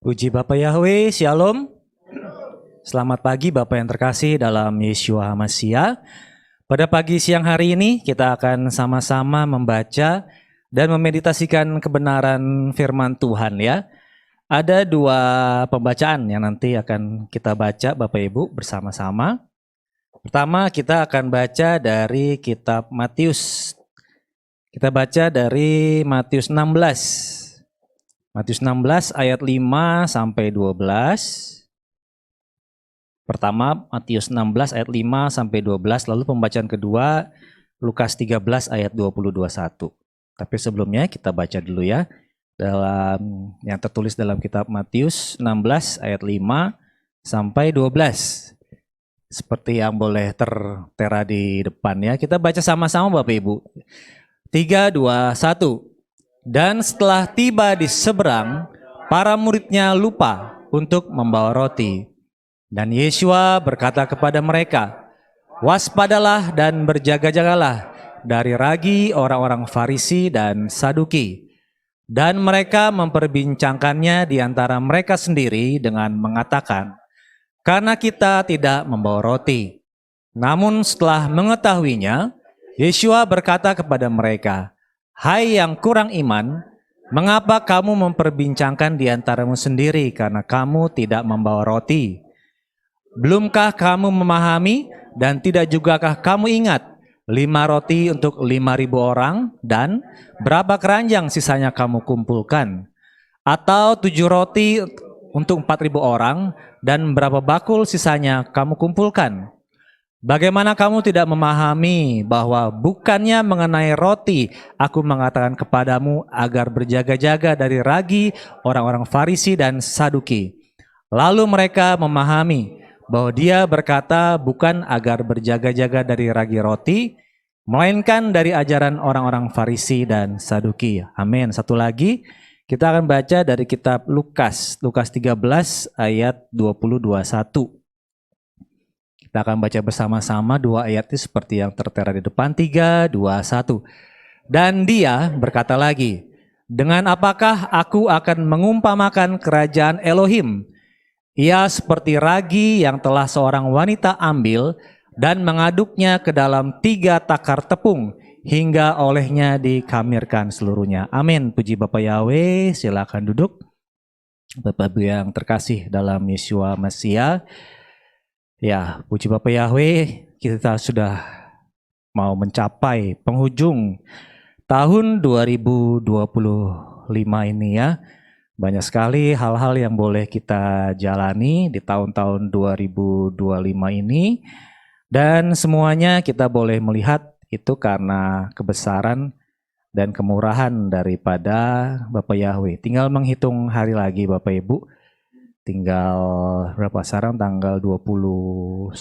Puji Bapa Yahweh, Shalom. Selamat pagi Bapak yang terkasih dalam Yeshua HaMashiach. Pada pagi siang hari ini kita akan sama-sama membaca dan memeditasikan kebenaran firman Tuhan ya. Ada dua pembacaan yang nanti akan kita baca Bapak Ibu bersama-sama. Pertama kita akan baca dari kitab Matius. Kita baca dari Matius 16. Matius 16 ayat 5 sampai 12. Pertama Matius 16 ayat 5 sampai 12, lalu pembacaan kedua Lukas 13 ayat 20-21. Tapi sebelumnya kita baca dulu ya dalam yang tertulis dalam kitab Matius 16 ayat 5 sampai 12. Seperti yang boleh tertera di depan ya. Kita baca sama-sama Bapak Ibu. 3 2 1. Dan setelah tiba di seberang, para muridnya lupa untuk membawa roti. Dan Yeshua berkata kepada mereka, waspadalah dan berjaga-jagalah dari ragi orang-orang Farisi dan Saduki. Dan mereka memperbincangkannya di antara mereka sendiri dengan mengatakan, karena kita tidak membawa roti. Namun setelah mengetahuinya, Yeshua berkata kepada mereka, hai yang kurang iman, mengapa kamu memperbincangkan di antaramu sendiri karena kamu tidak membawa roti? Belumkah kamu memahami dan tidak jugakah kamu ingat 5 roti untuk 5.000 orang dan berapa keranjang sisanya kamu kumpulkan? Atau 7 roti untuk 4.000 orang dan berapa bakul sisanya kamu kumpulkan? Bagaimana kamu tidak memahami bahwa bukannya mengenai roti aku mengatakan kepadamu agar berjaga-jaga dari ragi orang-orang Farisi dan Saduki. Lalu mereka memahami bahwa dia berkata bukan agar berjaga-jaga dari ragi roti, melainkan dari ajaran orang-orang Farisi dan Saduki. Amin. Satu lagi, kita akan baca dari kitab Lukas 13 ayat 20-21. Kita akan baca bersama-sama dua ayat itu seperti yang tertera di depan. 3, 2, 1. Dan dia berkata lagi, dengan apakah aku akan mengumpamakan kerajaan Elohim? Ia seperti ragi yang telah seorang wanita ambil dan mengaduknya ke dalam 3 takar tepung hingga olehnya dikamirkan seluruhnya. Amin. Puji Bapa Yahweh, silakan duduk. Bapak Ibu yang terkasih dalam Yeshua Mashiach. Ya, puji Bapa Yahweh, kita sudah mau mencapai penghujung tahun 2025 ini ya. Banyak sekali hal-hal yang boleh kita jalani di tahun-tahun 2025 ini. Dan semuanya kita boleh melihat itu karena kebesaran dan kemurahan daripada Bapa Yahweh. Tinggal menghitung hari lagi Bapak Ibu. Tinggal berapa sekarang tanggal 21,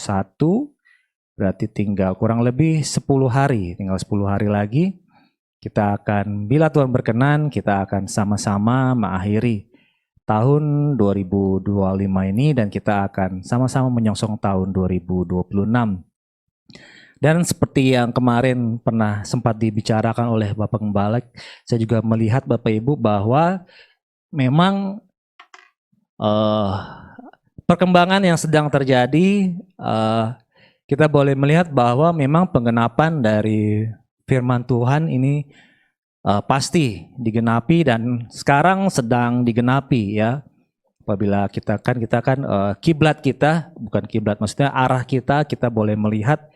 berarti tinggal kurang lebih 10 hari, tinggal 10 hari lagi kita akan, bila Tuhan berkenan, kita akan sama-sama mengakhiri tahun 2025 ini dan kita akan sama-sama menyongsong tahun 2026. Dan seperti yang kemarin pernah sempat dibicarakan oleh Bapak Gembala, saya juga melihat Bapak Ibu bahwa memang perkembangan yang sedang terjadi, kita boleh melihat bahwa memang penggenapan dari firman Tuhan ini pasti digenapi dan sekarang sedang digenapi ya. Apabila kita kan kiblat kita, bukan kiblat maksudnya arah kita boleh melihat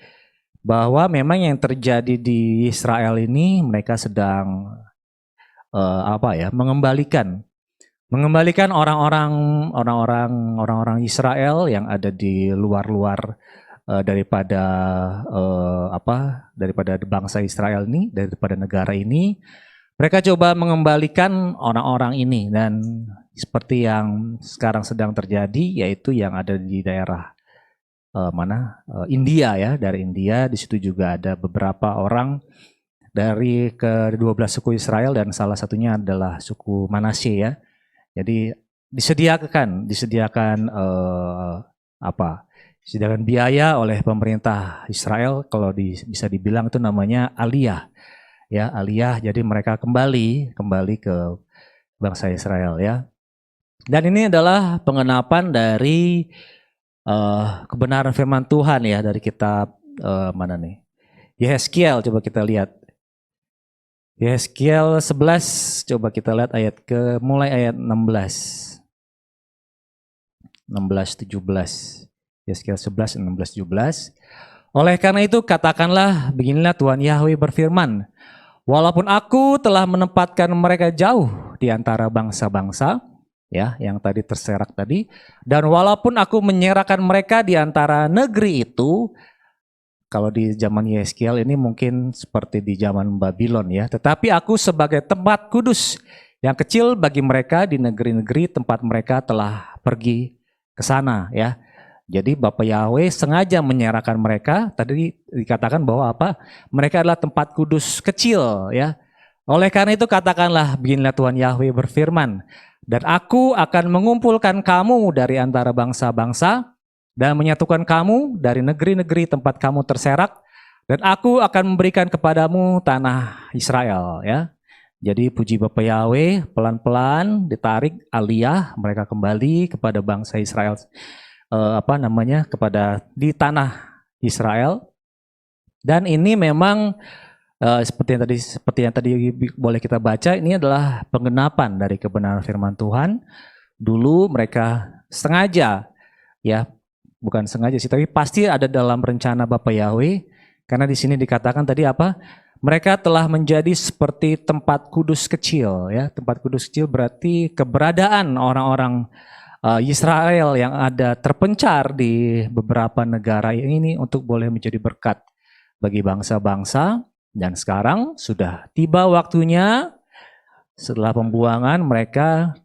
bahwa memang yang terjadi di Israel ini mereka sedang mengembalikan orang-orang Israel yang ada di luar-luar daripada bangsa Israel ini, daripada negara ini. Mereka coba mengembalikan orang-orang ini dan seperti yang sekarang sedang terjadi yaitu yang ada di daerah India ya, dari India. Di situ juga ada beberapa orang dari ke-12 suku Israel dan salah satunya adalah suku Manasye ya. Jadi disediakan biaya oleh pemerintah Israel, kalau bisa dibilang itu namanya aliyah. ya, Aliyah. Jadi mereka kembali ke bangsa Israel ya. Dan ini adalah pengenapan dari kebenaran firman Tuhan ya dari kitab mana nih? Yehezkiel, coba kita lihat. Yehezkiel 11, coba kita lihat mulai ayat 16. 16, 17. Yehezkiel 11, 16, 17. Oleh karena itu katakanlah, beginilah Tuhan Yahweh berfirman, walaupun aku telah menempatkan mereka jauh di antara bangsa-bangsa, ya, yang tadi terserak tadi, dan walaupun aku menyerahkan mereka di antara negeri itu, kalau di zaman Yehezkiel ini mungkin seperti di zaman Babylon ya, tetapi aku sebagai tempat kudus yang kecil bagi mereka di negeri-negeri tempat mereka telah pergi ke sana ya. Jadi Bapa Yahweh sengaja menyerahkan mereka, tadi dikatakan bahwa apa? Mereka adalah tempat kudus kecil ya. Oleh karena itu katakanlah, beginilah Tuhan Yahweh berfirman, dan aku akan mengumpulkan kamu dari antara bangsa-bangsa dan menyatukan kamu dari negeri-negeri tempat kamu terserak, dan aku akan memberikan kepadamu tanah Israel ya. Jadi puji Bapa Yahweh, pelan-pelan ditarik Aliyah, mereka kembali kepada bangsa Israel, kepada di tanah Israel. Dan ini memang seperti yang tadi boleh kita baca, ini adalah penggenapan dari kebenaran firman Tuhan. Dulu mereka sengaja ya, bukan sengaja sih, tapi pasti ada dalam rencana Bapa Yahweh, karena di sini dikatakan tadi apa? Mereka telah menjadi seperti tempat kudus kecil ya. Tempat kudus kecil berarti keberadaan orang-orang Israel yang ada terpencar di beberapa negara ini untuk boleh menjadi berkat bagi bangsa-bangsa. Dan sekarang sudah tiba waktunya setelah pembuangan mereka,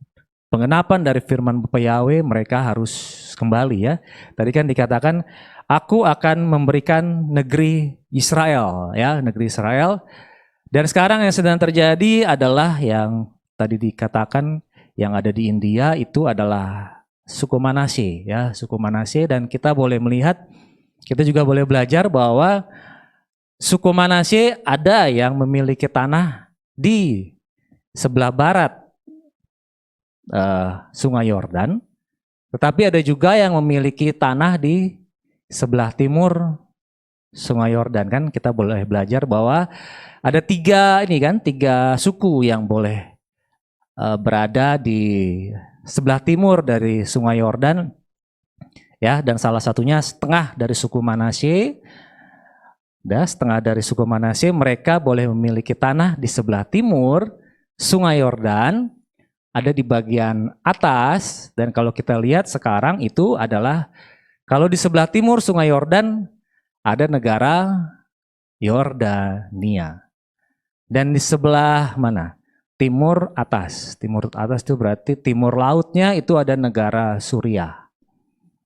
pengenapan dari firman Bapa Yahweh, mereka harus kembali ya. Tadi kan dikatakan, aku akan memberikan negeri Israel ya, negeri Israel. Dan sekarang yang sedang terjadi adalah yang tadi dikatakan yang ada di India itu adalah suku Manasye ya, suku Manasye. Dan kita boleh melihat, kita juga boleh belajar bahwa suku Manasye ada yang memiliki tanah di sebelah barat Sungai Yordan, tetapi ada juga yang memiliki tanah di sebelah timur Sungai Yordan. Kan kita boleh belajar bahwa ada tiga suku yang boleh berada di sebelah timur dari Sungai Yordan ya, dan salah satunya setengah dari suku Manasye. Dan setengah dari suku Manasye mereka boleh memiliki tanah di sebelah timur Sungai Yordan, ada di bagian atas. Dan kalau kita lihat sekarang itu adalah, kalau di sebelah timur Sungai Yordan ada negara Yordania, dan di sebelah mana? Timur atas itu berarti timur lautnya itu ada negara Suriah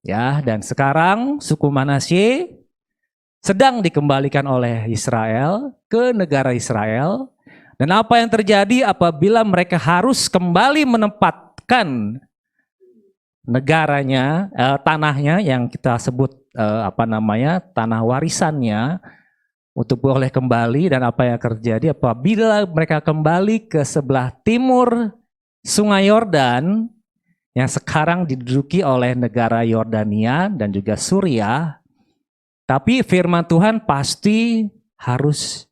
ya. Dan sekarang suku Manasye sedang dikembalikan oleh Israel ke negara Israel. Dan apa yang terjadi apabila mereka harus kembali menempatkan negaranya, tanahnya yang kita sebut tanah warisannya, untuk boleh kembali. Dan apa yang terjadi apabila mereka kembali ke sebelah timur Sungai Yordan yang sekarang diduduki oleh negara Yordania dan juga Suriah, tapi firman Tuhan pasti harus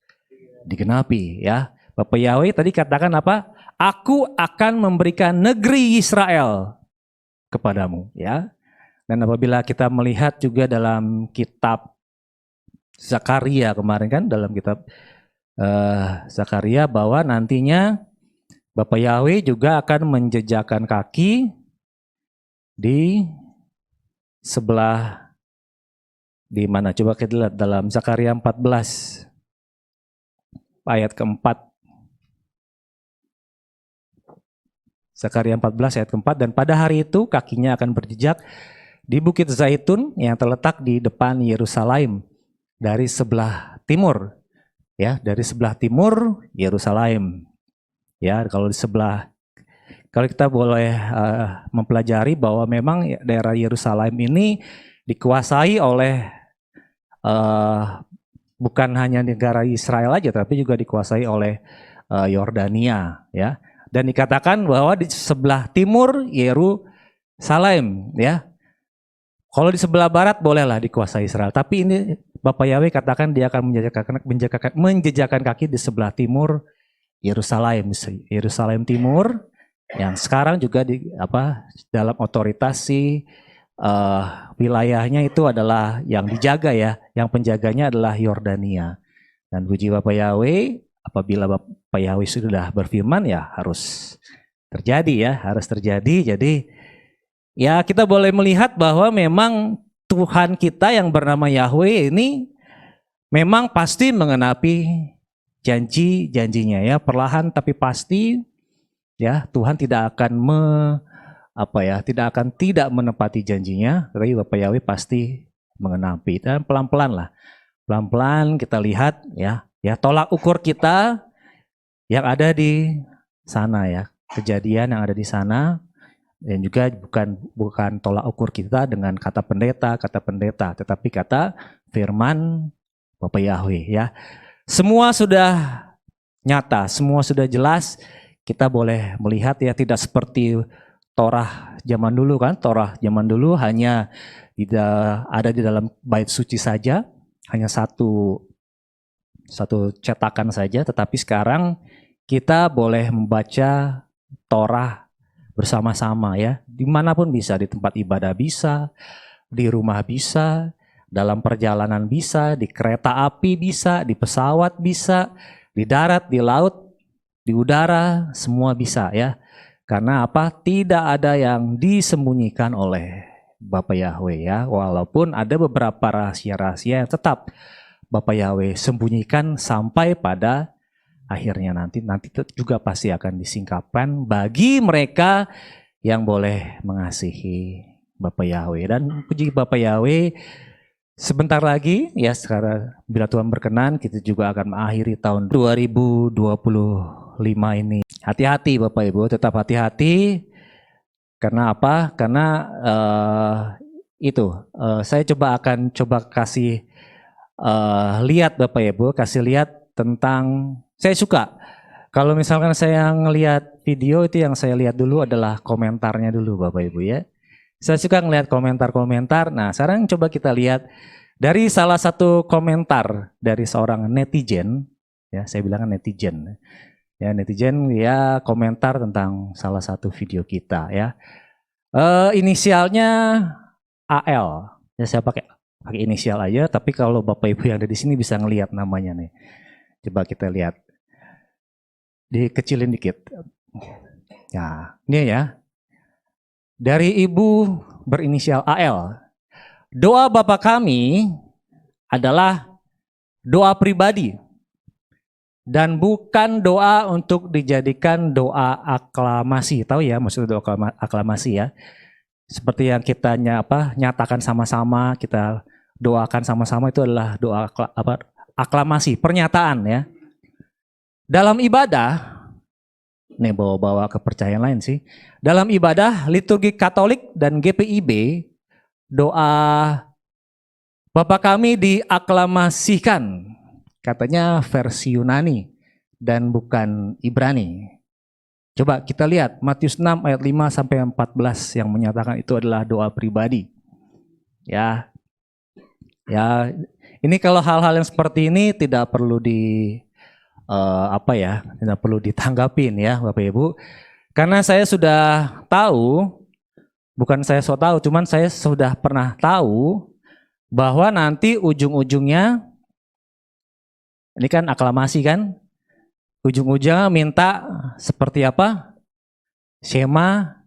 digenapi ya. Bapa Yahweh tadi katakan apa? Aku akan memberikan negeri Israel kepadamu ya. Dan apabila kita melihat juga dalam kitab Zakaria kemarin kan, dalam kitab Zakaria, bahwa nantinya Bapa Yahweh juga akan menjejakkan kaki di sebelah, di mana? Coba kita lihat dalam Zakaria 14 ayat keempat. Zakaria 14 ayat keempat, dan pada hari itu kakinya akan berjejak di Bukit Zaitun yang terletak di depan Yerusalem dari sebelah timur ya, dari sebelah timur Yerusalem ya. Kalau di sebelah, kalau kita boleh mempelajari bahwa memang daerah Yerusalem ini dikuasai oleh bukan hanya negara Israel aja, tapi juga dikuasai oleh Yordania, ya. Dan dikatakan bahwa di sebelah timur Yerusalem, ya. Kalau di sebelah barat bolehlah dikuasai Israel, tapi ini Bapak Yahweh katakan dia akan menjejakkan kaki di sebelah timur Yerusalem Timur, yang sekarang juga dalam otoritas wilayahnya itu adalah yang dijaga, ya, yang penjaganya adalah Yordania. Dan puji Bapak Yahweh, apabila Bapak Yahweh sudah berfirman, ya harus terjadi, ya, harus terjadi. Jadi ya kita boleh melihat bahwa memang Tuhan kita yang bernama Yahweh ini memang pasti mengenapi janji-janjinya, ya, perlahan tapi pasti, ya. Tuhan tidak akan tidak menepati janjinya, tapi Bapak Yahweh pasti mengenapi. Dan pelan-pelan lah, pelan-pelan kita lihat, ya tolak ukur kita yang ada di sana, ya, kejadian yang ada di sana. Dan juga bukan tolak ukur kita dengan kata pendeta, tetapi kata firman Bapak Yahweh, ya. Semua sudah nyata, semua sudah jelas. Kita boleh melihat, ya, tidak seperti Torah zaman dulu, kan. Torah zaman dulu hanya ada di dalam bait suci saja, hanya satu cetakan saja, tetapi sekarang kita boleh membaca Torah bersama-sama, ya, dimanapun bisa, di tempat ibadah bisa, di rumah bisa, dalam perjalanan bisa, di kereta api bisa, di pesawat bisa, di darat, di laut, di udara, semua bisa, ya. Karena apa? Tidak ada yang disembunyikan oleh Bapak Yahweh, ya, walaupun ada beberapa rahasia-rahasia yang tetap Bapak Yahweh sembunyikan sampai pada akhirnya nanti juga pasti akan disingkapkan bagi mereka yang boleh mengasihi Bapak Yahweh. Dan puji Bapak Yahweh, sebentar lagi, ya, sekarang bila Tuhan berkenan kita juga akan mengakhiri tahun 2025 ini. Hati-hati Bapak Ibu, tetap hati-hati. Karena apa? Karena saya akan kasih lihat Bapak Ibu, kasih lihat tentang, saya suka kalau misalkan saya ngelihat video itu, yang saya lihat dulu adalah komentarnya dulu Bapak Ibu, ya. Saya suka ngelihat komentar-komentar. Nah, sekarang coba kita lihat dari salah satu komentar dari seorang netizen, ya, saya bilang netizen. Ya, netizen, ya, komentar tentang salah satu video kita, ya. Inisialnya AL. Ya, saya pakai inisial aja, tapi kalau Bapak Ibu yang ada di sini bisa ngelihat namanya nih. Coba kita lihat. Dikecilin dikit. Nah, ini, ya. Dari ibu berinisial AL. Doa Bapa kami adalah doa pribadi dan bukan doa untuk dijadikan doa aklamasi. Tahu, ya, maksud doa aklamasi, ya. Seperti yang kita nyatakan sama-sama, kita doakan sama-sama, itu adalah doa aklamasi, pernyataan, ya. Dalam ibadah, nih bawa-bawa kepercayaan lain sih. Dalam ibadah liturgi Katolik dan GPIB, doa Bapa kami diaklamasikan, katanya versi Yunani dan bukan Ibrani. Coba kita lihat Matius 6 ayat 5 sampai 14 yang menyatakan itu adalah doa pribadi. Ya. Ya, ini kalau hal-hal yang seperti ini tidak perlu tidak perlu ditanggapin, ya Bapak Ibu. Karena saya sudah tahu, bukan saya so tahu, cuman saya sudah pernah tahu bahwa nanti ujung-ujungnya, ini kan aklamasi, kan, ujung-ujungnya minta seperti apa? Shema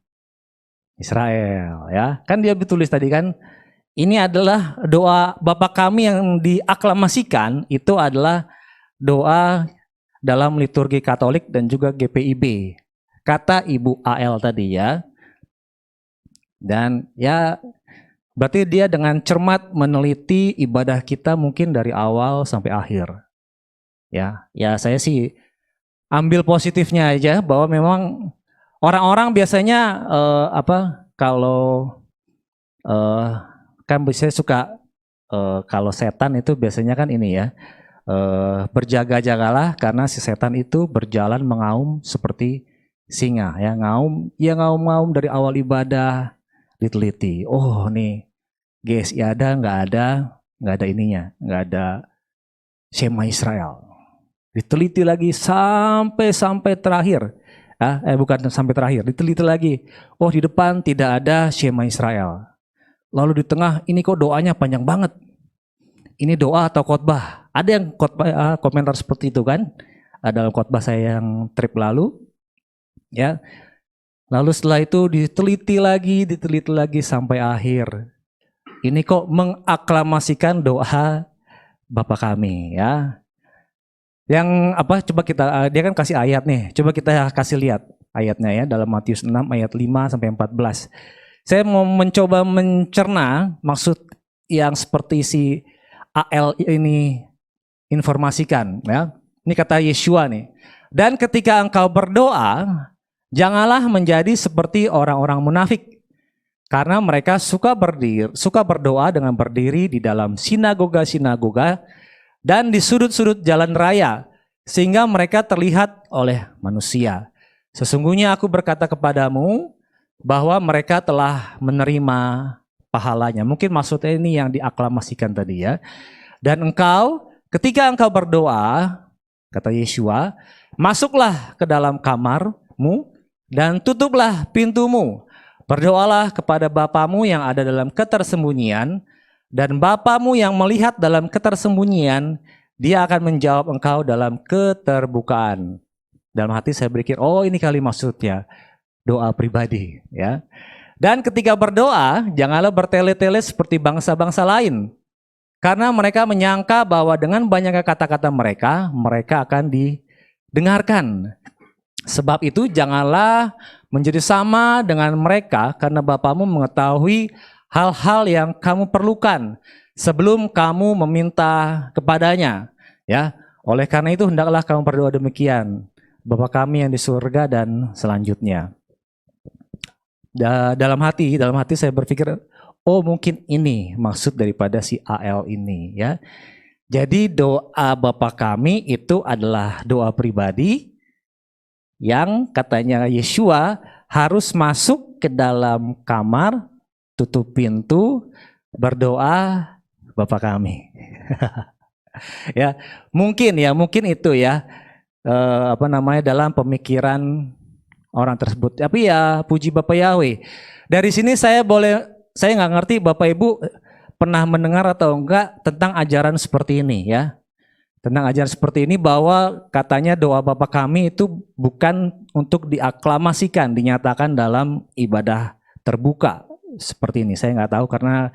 Israel, ya. Kan dia ditulis tadi, kan, ini adalah doa Bapa kami yang diaklamasikan, itu adalah doa dalam liturgi Katolik dan juga GPIB. Kata Ibu AL tadi, ya. Dan, ya, berarti dia dengan cermat meneliti ibadah kita mungkin dari awal sampai akhir. Ya, saya sih ambil positifnya aja, bahwa memang orang-orang biasanya kalau kan saya suka kalau setan itu biasanya kan ini, ya, berjaga-jagalah karena si setan itu berjalan mengaum seperti singa, ya ngaum dari awal ibadah diteliti. Oh nih, GSI ada, nggak ada ininya, nggak ada Shema Israel. Diteliti lagi sampai terakhir. Bukan sampai terakhir, diteliti lagi. Oh di depan tidak ada Shema Israel. Lalu di tengah ini kok doanya panjang banget. Ini doa atau khotbah? Ada yang khotbah, komentar seperti itu kan? Dalam khotbah saya yang trip lalu, ya. Lalu setelah itu diteliti lagi sampai akhir. Ini kok mengaklamasikan doa Bapa kami, ya. Yang apa? Coba kita, dia kan kasih ayat nih. Coba kita kasih lihat ayatnya ya dalam Matius 6 ayat 5 sampai 14. Saya mau mencoba mencerna maksud yang seperti si AL ini informasikan, ya. Ini kata Yeshua nih. Dan ketika engkau berdoa, janganlah menjadi seperti orang-orang munafik, karena mereka suka berdoa dengan berdiri di dalam sinagoga-sinagoga dan di sudut-sudut jalan raya, sehingga mereka terlihat oleh manusia. Sesungguhnya aku berkata kepadamu bahwa mereka telah menerima pahalanya. Mungkin maksudnya ini yang diaklamasikan tadi ya. Dan engkau, ketika engkau berdoa, kata Yeshua, masuklah ke dalam kamarmu dan tutuplah pintumu. Berdoalah kepada Bapamu yang ada dalam ketersembunyian, dan Bapamu yang melihat dalam ketersembunyian, dia akan menjawab engkau dalam keterbukaan. Dalam hati saya berpikir, oh ini kali maksudnya doa pribadi, ya. Dan ketika berdoa, janganlah bertele-tele seperti bangsa-bangsa lain, karena mereka menyangka bahwa dengan banyaknya kata-kata mereka akan didengarkan. Sebab itu janganlah menjadi sama dengan mereka, karena Bapamu mengetahui hal-hal yang kamu perlukan sebelum kamu meminta kepadanya, ya. Oleh karena itu hendaklah kamu berdoa demikian: Bapa kami yang di surga, dan selanjutnya. Dalam hati saya berpikir, oh mungkin ini maksud daripada si AL ini, ya. Jadi doa Bapa kami itu adalah doa pribadi yang katanya Yeshua harus masuk ke dalam kamar, tutup pintu, berdoa Bapa kami. Ya, mungkin itu ya, dalam pemikiran orang tersebut. Tapi ya puji Bapak Yahweh. Dari sini saya nggak ngerti Bapak Ibu pernah mendengar atau enggak tentang ajaran seperti ini ya. Tentang ajaran seperti ini bahwa katanya doa Bapa kami itu bukan untuk diaklamasikan, dinyatakan dalam ibadah terbuka seperti ini. Saya nggak tahu karena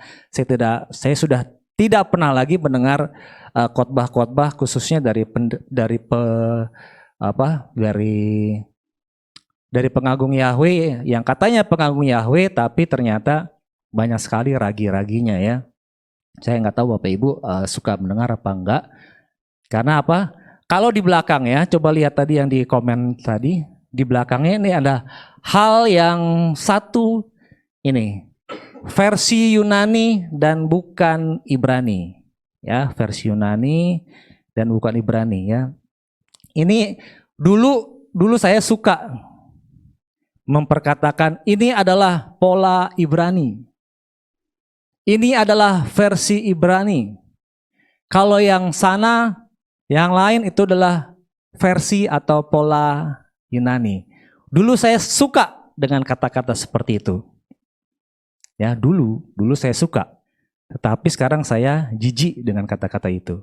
saya sudah tidak pernah lagi mendengar khotbah-khotbah khususnya dari pengagung Yahweh yang katanya pengagung Yahweh, tapi ternyata banyak sekali ragi-raginya ya. Saya nggak tahu Bapak Ibu suka mendengar apa enggak. Karena apa? Kalau di belakang ya, coba lihat tadi yang di komen tadi, di belakangnya ini ada hal yang satu ini, versi Yunani dan bukan Ibrani. Ya, versi Yunani dan bukan Ibrani ya. Ini dulu saya suka memperkatakan ini adalah pola Ibrani. Ini adalah versi Ibrani. Kalau yang sana, yang lain itu adalah versi atau pola Yunani. Dulu saya suka dengan kata-kata seperti itu. Ya, dulu saya suka. Tetapi sekarang saya jijik dengan kata-kata itu.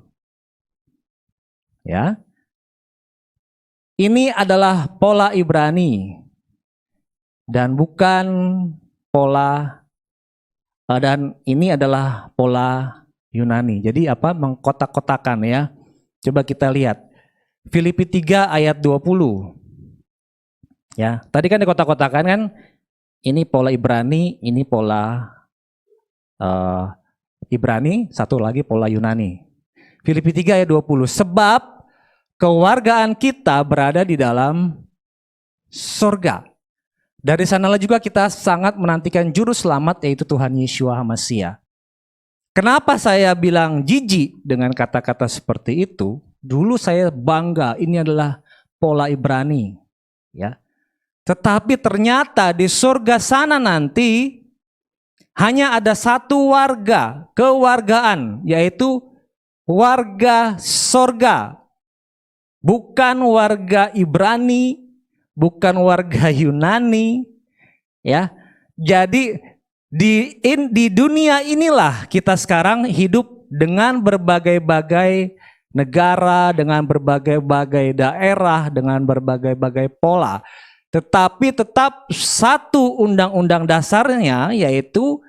Ya. Ini adalah pola Ibrani dan bukan pola, dan ini adalah pola Yunani. Jadi apa? Mengkotak-kotakan ya. Coba kita lihat. Filipi 3 ayat 20. Ya, tadi kan dikotak-kotakan kan, ini pola Ibrani, ini pola Ibrani, satu lagi pola Yunani. Filipi 3 ayat 20. Sebab kewargaan kita berada di dalam surga. Dari sanalah juga kita sangat menantikan juru selamat, yaitu Tuhan Yeshua HaMashiach. Kenapa saya bilang jijik dengan kata-kata seperti itu? Dulu saya bangga, ini adalah pola Ibrani, ya. Tetapi ternyata di surga sana nanti hanya ada satu warga, kewargaan, yaitu warga surga. Bukan warga Ibrani, bukan warga Yunani, ya. Jadi di dunia inilah kita sekarang hidup dengan berbagai-bagai negara, dengan berbagai-bagai daerah, dengan berbagai-bagai pola. Tetapi tetap satu undang-undang dasarnya, yaitu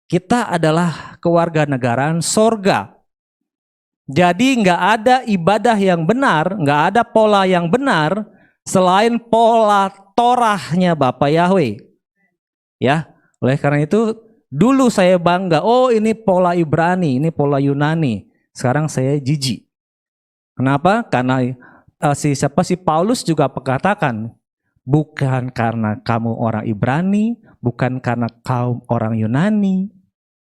kita adalah kewarganegaraan sorga. Jadi nggak ada ibadah yang benar, nggak ada pola yang benar selain pola Torahnya Bapak Yahweh. Ya, oleh karena itu dulu saya bangga, oh ini pola Ibrani, ini pola Yunani. Sekarang saya jijik. Kenapa? Karena si Paulus juga mengatakan, bukan karena kamu orang Ibrani, bukan karena kaum orang Yunani,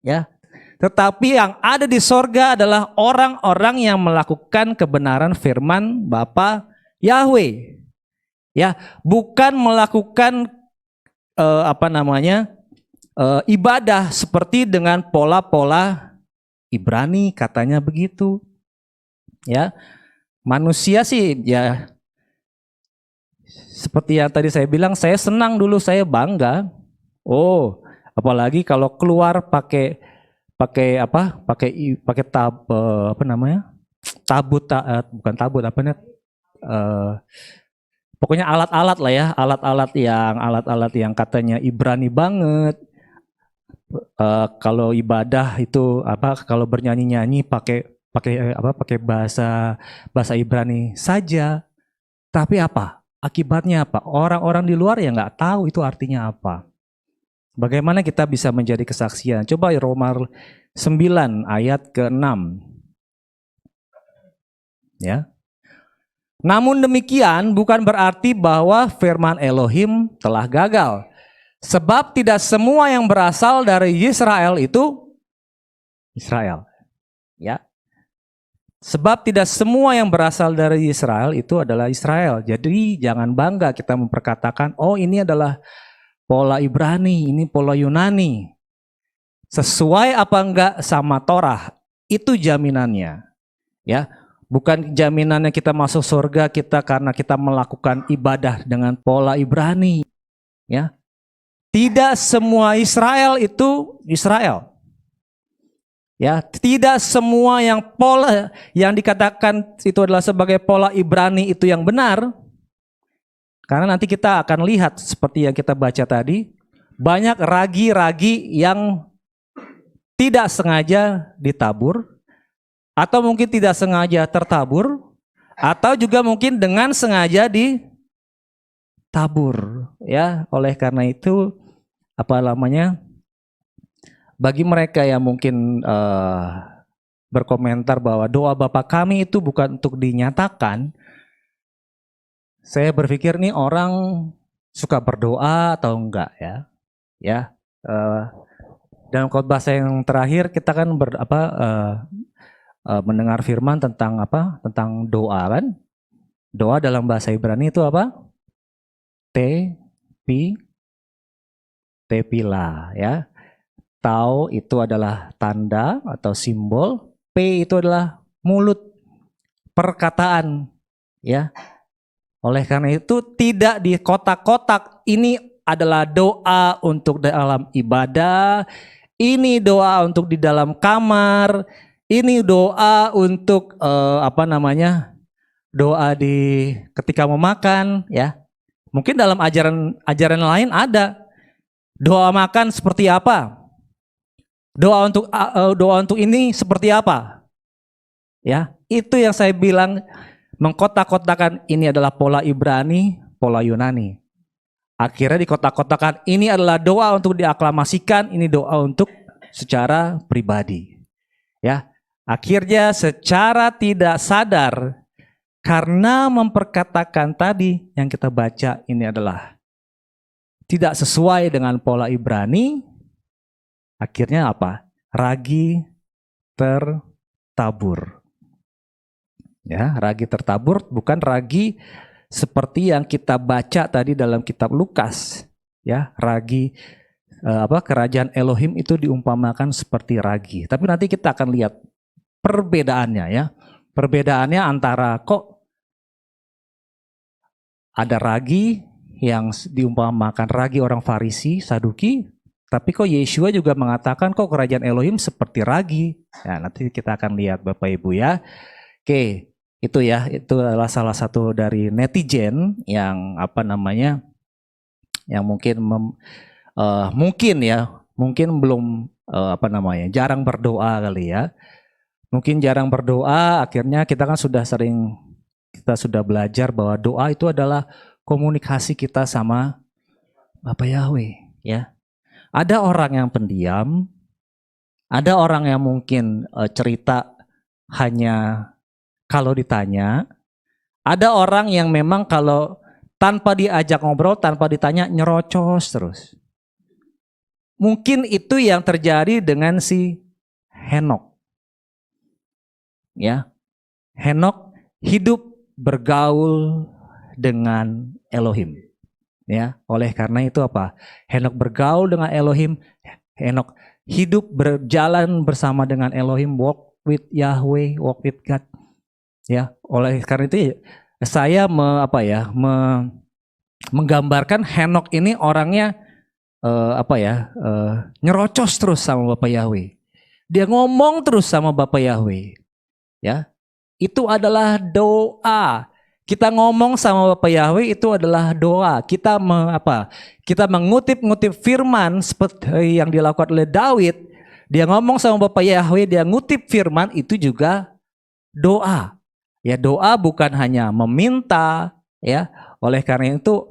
ya. Tetapi yang ada di sorga adalah orang-orang yang melakukan kebenaran firman Bapa Yahweh, ya, bukan melakukan ibadah seperti dengan pola-pola Ibrani, katanya begitu, ya. Manusia sih, ya, seperti yang tadi saya bilang, saya senang dulu, saya bangga. Oh, apalagi kalau keluar pakai bukan tabut, pokoknya alat-alat lah ya, alat-alat yang katanya Ibrani banget. Kalau ibadah itu kalau bernyanyi-nyanyi pakai bahasa Ibrani saja. Tapi akibatnya apa? Orang-orang di luar ya nggak tahu itu artinya apa. Bagaimana kita bisa menjadi kesaksian? Coba Roma 9 ayat ke-6. Ya. Namun demikian bukan berarti bahwa firman Elohim telah gagal. Sebab tidak semua yang berasal dari Israel itu Israel. Ya. Sebab tidak semua yang berasal dari Israel itu adalah Israel. Jadi jangan bangga kita memperkatakan, oh ini adalah pola Ibrani, ini pola Yunani. Sesuai apa enggak sama Torah, itu jaminannya. Ya, bukan jaminannya kita masuk surga kita karena kita melakukan ibadah dengan pola Ibrani. Ya, tidak semua Israel itu Israel. Ya, tidak semua yang pola yang dikatakan itu adalah sebagai pola Ibrani itu yang benar. Karena nanti kita akan lihat seperti yang kita baca tadi, banyak ragi-ragi yang tidak sengaja ditabur, atau mungkin tidak sengaja tertabur, atau juga mungkin dengan sengaja ditabur. Ya, oleh karena itu bagi mereka yang mungkin berkomentar bahwa doa Bapa kami itu bukan untuk dinyatakan, saya berpikir nih orang suka berdoa atau enggak ya. Ya. Dalam khotbah saya yang terakhir kita kan mendengar firman tentang Tentang doa kan. Doa dalam bahasa Ibrani itu apa? Tepila ya. Tau itu adalah tanda atau simbol, P itu adalah mulut, perkataan, ya. Oleh karena itu tidak di kotak-kotak, ini adalah doa untuk dalam ibadah, ini doa untuk di dalam kamar, ini doa untuk doa di ketika mau makan, ya. Mungkin dalam ajaran lain ada doa makan seperti apa, doa untuk ini seperti apa, ya. Itu yang saya bilang, mengkotak-kotakan ini adalah pola Ibrani, pola Yunani. Akhirnya dikotak-kotakan ini adalah doa untuk diaklamasikan, ini doa untuk secara pribadi. Ya. Akhirnya secara tidak sadar karena memperkatakan tadi yang kita baca ini adalah tidak sesuai dengan pola Ibrani, akhirnya apa? ragi tertabur. Ya, ragi tertabur bukan ragi seperti yang kita baca tadi dalam kitab Lukas. Ya, ragi kerajaan Elohim itu diumpamakan seperti ragi. Tapi nanti kita akan lihat perbedaannya ya. Perbedaannya antara kok ada ragi yang diumpamakan ragi orang Farisi, Saduki, tapi kok Yeshua juga mengatakan kok kerajaan Elohim seperti ragi. Ya, nanti kita akan lihat Bapak Ibu ya. Oke, itu ya, itu adalah salah satu dari netizen yang yang mungkin belum jarang berdoa kali ya. Mungkin jarang berdoa, akhirnya kita kan kita sudah belajar bahwa doa itu adalah komunikasi kita sama Bapak Yahweh ya. Ada orang yang pendiam, ada orang yang mungkin cerita hanya kalau ditanya, ada orang yang memang kalau tanpa diajak ngobrol, tanpa ditanya nyerocos terus. Mungkin itu yang terjadi dengan si Henokh. Ya, Henokh hidup bergaul dengan Elohim. Ya, oleh karena itu apa? Henokh bergaul dengan Elohim, Henokh hidup berjalan bersama dengan Elohim, walk with Yahweh, walk with God. Ya, oleh karena itu saya menggambarkan Henokh ini orangnya nyerocos terus sama Bapak Yahweh. Dia ngomong terus sama Bapak Yahweh. Ya, itu adalah doa. Kita ngomong sama Bapak Yahweh itu adalah doa. Kita mengutip-ngutip firman seperti yang dilakukan oleh Daud. Dia ngomong sama Bapak Yahweh, dia ngutip firman, itu juga doa. Ya, doa bukan hanya meminta, ya. Oleh karena itu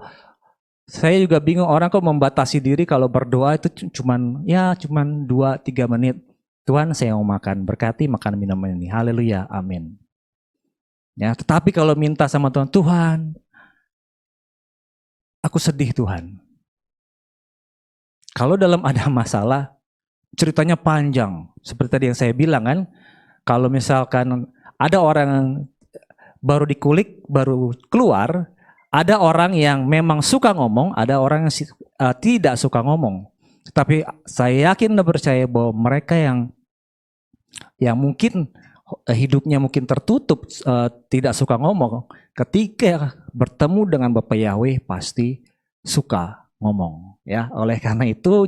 saya juga bingung orang kok membatasi diri kalau berdoa itu cuman 2-3 menit. Tuhan, saya mau makan, berkati makan minuman ini. Haleluya, amin. Ya, tetapi kalau minta sama Tuhan, Tuhan, aku sedih Tuhan. Kalau dalam ada masalah, ceritanya panjang. Seperti tadi yang saya bilang kan, kalau misalkan ada orang yang baru dikulik, baru keluar, ada orang yang memang suka ngomong, ada orang yang tidak suka ngomong. Tapi saya yakin dan percaya bahwa mereka yang mungkin hidupnya mungkin tertutup, tidak suka ngomong, ketika bertemu dengan Bapak Yahweh pasti suka ngomong. Ya, oleh karena itu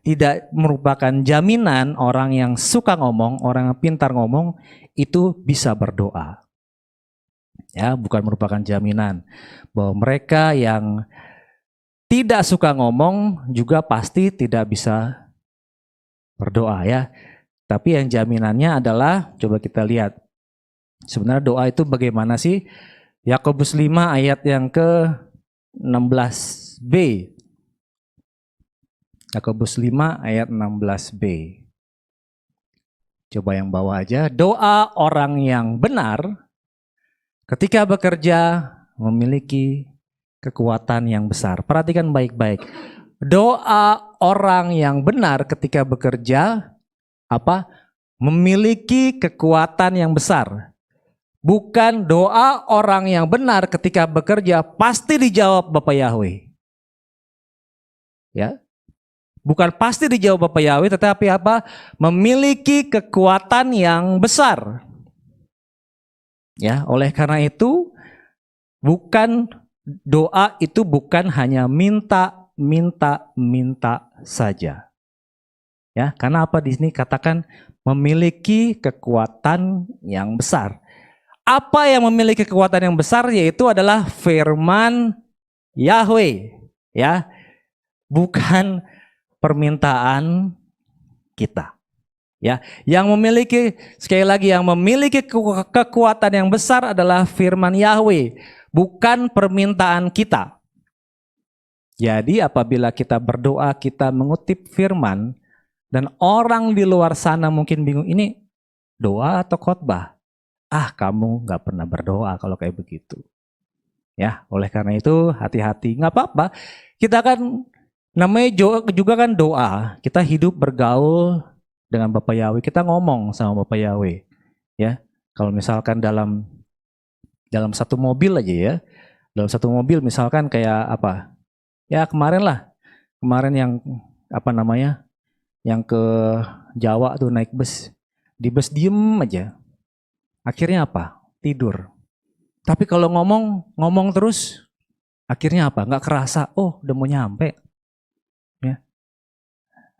tidak merupakan jaminan orang yang suka ngomong, orang yang pintar ngomong itu bisa berdoa. Ya, bukan merupakan jaminan bahwa mereka yang tidak suka ngomong juga pasti tidak bisa berdoa ya. Tapi yang jaminannya adalah, coba kita lihat. Sebenarnya doa itu bagaimana sih? Yakobus 5 ayat yang ke-16b. Yakobus 5 ayat 16b. Coba yang bawah aja. Doa orang yang benar ketika bekerja memiliki kekuatan yang besar. Perhatikan baik-baik. Doa orang yang benar ketika bekerja memiliki kekuatan yang besar. Bukan doa orang yang benar ketika bekerja pasti dijawab Bapak Yahweh. Ya. Bukan pasti dijawab Bapak Yahweh, tetapi memiliki kekuatan yang besar. Ya, oleh karena itu doa itu bukan hanya minta saja. Ya, karena di sini katakan memiliki kekuatan yang besar. Apa yang memiliki kekuatan yang besar? Yaitu adalah firman Yahweh, ya, bukan permintaan kita. Ya, yang memiliki, sekali lagi, yang memiliki kekuatan yang besar adalah firman Yahweh, bukan permintaan kita. Jadi apabila kita berdoa, kita mengutip firman, dan orang di luar sana mungkin bingung, ini doa atau khotbah? Kamu nggak pernah berdoa kalau kayak begitu. Ya, oleh karena itu hati-hati, nggak apa-apa. Kita kan namanya juga kan doa. Kita hidup bergaul dengan Bapak Yahweh, kita ngomong sama Bapak Yahweh, ya. Kalau misalkan dalam satu mobil aja ya, dalam satu mobil misalkan kayak apa? Ya kemarin yang apa namanya, yang ke Jawa tuh naik bus, di bus diem aja, akhirnya apa? Tidur. Tapi kalau ngomong terus, akhirnya apa? Nggak kerasa, oh udah mau nyampe. Ya,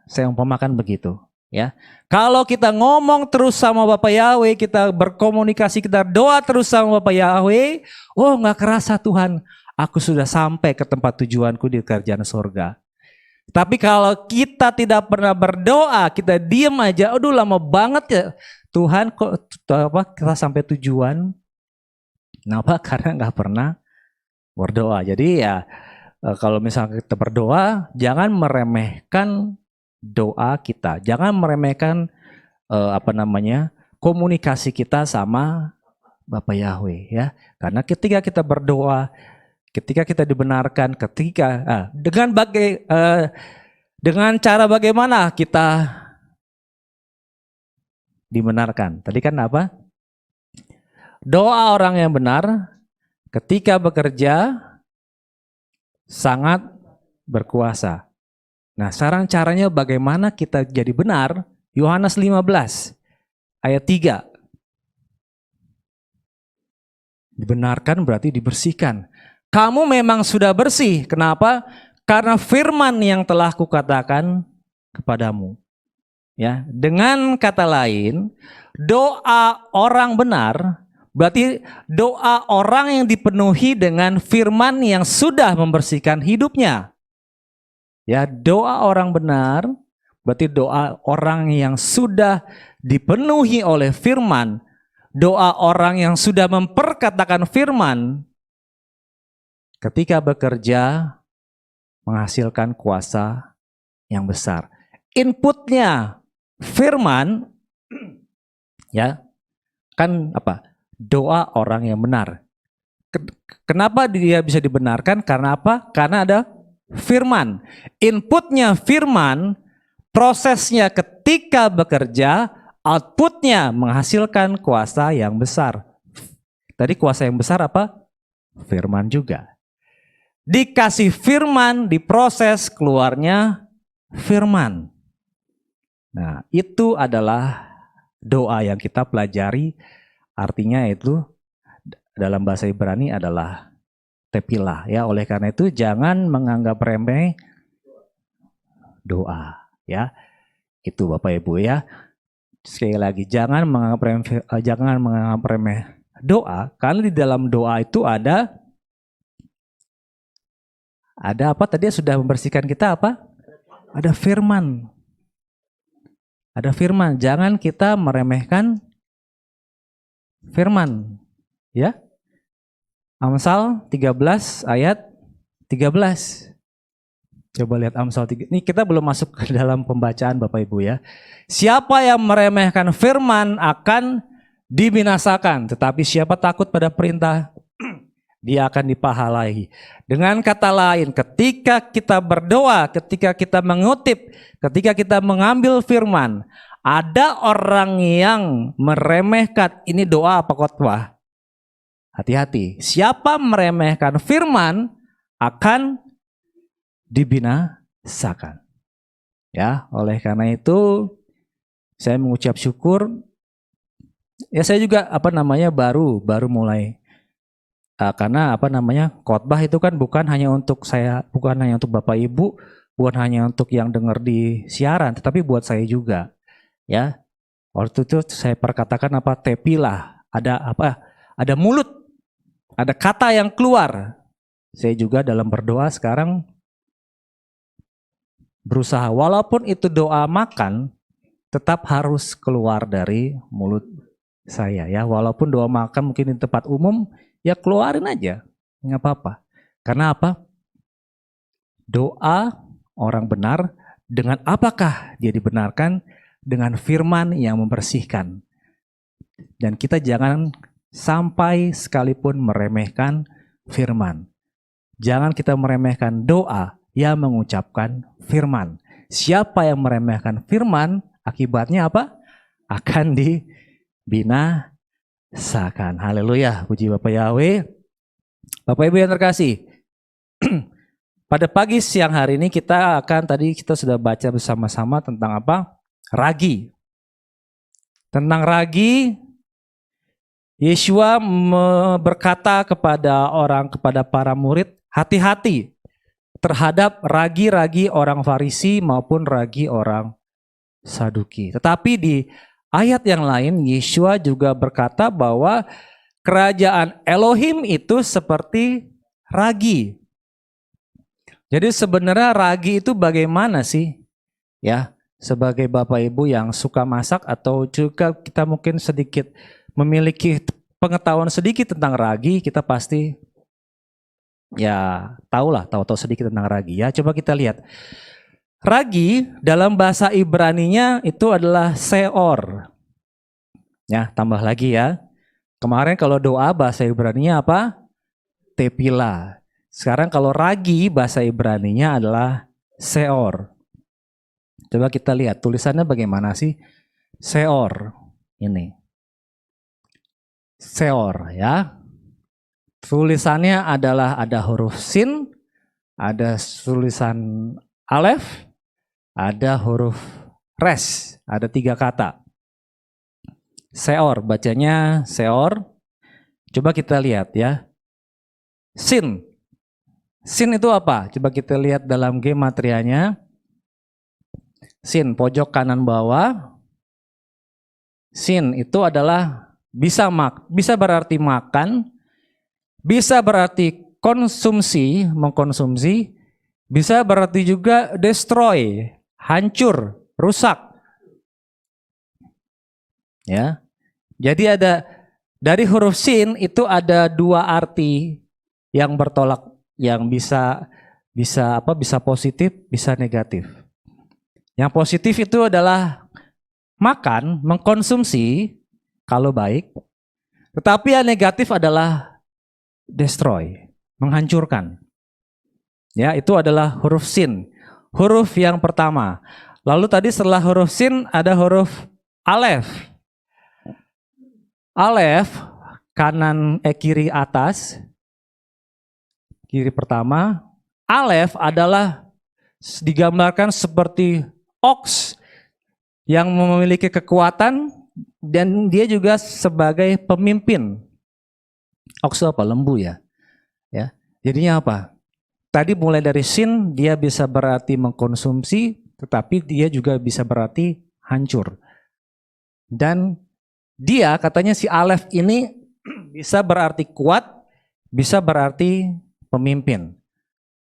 saya umpamakan begitu. Ya, kalau kita ngomong terus sama Bapak Yahweh, kita berkomunikasi, kita doa terus sama Bapak Yahweh, oh nggak kerasa Tuhan, aku sudah sampai ke tempat tujuanku di kerajaan surga. Tapi kalau kita tidak pernah berdoa, kita diem aja, aduh lama banget ya Tuhan kok kita sampai tujuan. Kenapa? Karena nggak pernah berdoa. Jadi ya kalau misalnya kita berdoa, jangan meremehkan doa kita, jangan meremehkan komunikasi kita sama Bapak Yahweh ya. Karena ketika kita berdoa, ketika kita dibenarkan, dengan cara bagaimana kita dibenarkan? Tadi kan apa? Doa orang yang benar ketika bekerja sangat berkuasa. Nah, sekarang caranya bagaimana kita jadi benar? Yohanes 15 ayat 3. Dibenarkan berarti dibersihkan. Kamu memang sudah bersih. Kenapa? Karena firman yang telah kukatakan kepadamu. Ya, dengan kata lain, doa orang benar berarti doa orang yang dipenuhi dengan firman yang sudah membersihkan hidupnya. Ya, doa orang benar berarti doa orang yang sudah dipenuhi oleh firman, doa orang yang sudah memperkatakan firman ketika bekerja menghasilkan kuasa yang besar. Inputnya firman ya kan apa? Doa orang yang benar. Kenapa dia bisa dibenarkan? Karena apa? Karena ada firman. Inputnya firman, prosesnya ketika bekerja, outputnya menghasilkan kuasa yang besar. Tadi kuasa yang besar apa? Firman juga. Dikasih firman, diproses keluarnya firman. Nah, itu adalah doa yang kita pelajari. Artinya itu dalam bahasa Ibrani adalah tepilah ya. Oleh karena itu jangan menganggap remeh doa ya. Itu Bapak Ibu ya. Sekali lagi jangan menganggap remeh doa, karena di dalam doa itu ada apa tadi sudah membersihkan kita apa? Ada firman. Ada firman, jangan kita meremehkan firman. Ya. Amsal 13 ayat 13. Coba lihat Amsal 3. Ini kita belum masuk ke dalam pembacaan Bapak Ibu ya. Siapa yang meremehkan firman akan dibinasakan, tetapi siapa takut pada perintah dia akan dipahalai. Dengan kata lain, ketika kita berdoa, ketika kita mengutip, ketika kita mengambil firman, ada orang yang meremehkan ini doa apa khotbah? Hati-hati. Siapa meremehkan firman akan dibinasakan. Ya, oleh karena itu saya mengucap syukur. Ya saya juga baru mulai karena khotbah itu kan bukan hanya untuk saya, bukan hanya untuk Bapak Ibu, bukan hanya untuk yang dengar di siaran, tetapi buat saya juga. Ya, waktu itu saya perkatakan tepilah, ada mulut, ada kata yang keluar. Saya juga dalam berdoa sekarang berusaha, walaupun itu doa makan, tetap harus keluar dari mulut saya ya. Walaupun doa makan mungkin di tempat umum, ya keluarin aja, nggak apa-apa. Karena apa? Doa orang benar, dengan apakah dia dibenarkan? Dengan firman yang membersihkan. Dan kita jangan sampai sekalipun meremehkan firman. Jangan kita meremehkan doa yang mengucapkan firman. Siapa yang meremehkan firman Akibatnya apa? Akan dibinasakan. Haleluya, puji Bapak Yahweh. Bapak Ibu yang terkasih, pada pagi siang hari ini kita sudah baca bersama-sama tentang apa? Ragi. Tentang ragi, Yeshua berkata kepada para murid, hati-hati terhadap ragi-ragi orang Farisi maupun ragi orang Saduki. Tetapi di ayat yang lain, Yeshua juga berkata bahwa kerajaan Elohim itu seperti ragi. Jadi sebenarnya ragi itu bagaimana sih? Ya, sebagai Bapak Ibu yang suka masak atau juga kita mungkin sedikit memiliki pengetahuan sedikit tentang ragi, kita pasti ya tahu sedikit tentang ragi ya. Coba kita lihat. Ragi dalam bahasa Ibraninya itu adalah seor. Ya, tambah lagi ya. Kemarin kalau doa bahasa Ibraninya apa? Tepila. Sekarang kalau ragi bahasa Ibraninya adalah seor. Coba kita lihat tulisannya bagaimana sih? Seor. Ini. Seor ya. Tulisannya adalah ada huruf sin, ada tulisan alef, ada huruf res, ada 3 kata. Seor, bacanya seor. Coba kita lihat ya. Sin. Sin itu apa? Coba kita lihat dalam gematrianya. Sin, pojok kanan bawah. Sin itu adalah bisa berarti makan, bisa berarti konsumsi, mengkonsumsi, bisa berarti juga destroy, hancur, rusak. Ya. Jadi ada dari huruf sin itu ada 2 arti yang bertolak, yang bisa positif, bisa negatif. Yang positif itu adalah makan, mengkonsumsi kalau baik. Tetapi yang negatif adalah destroy, menghancurkan. Ya, itu adalah huruf sin. Huruf yang pertama. Lalu tadi setelah huruf sin ada huruf alef. Alef kiri atas. Kiri pertama. Alef adalah digambarkan seperti ox yang memiliki kekuatan dan dia juga sebagai pemimpin. Ox apa? Lembu ya. Ya. Jadinya apa? Tadi mulai dari sin, dia bisa berarti mengkonsumsi, tetapi dia juga bisa berarti hancur. Dan dia katanya si alef ini bisa berarti kuat, bisa berarti pemimpin.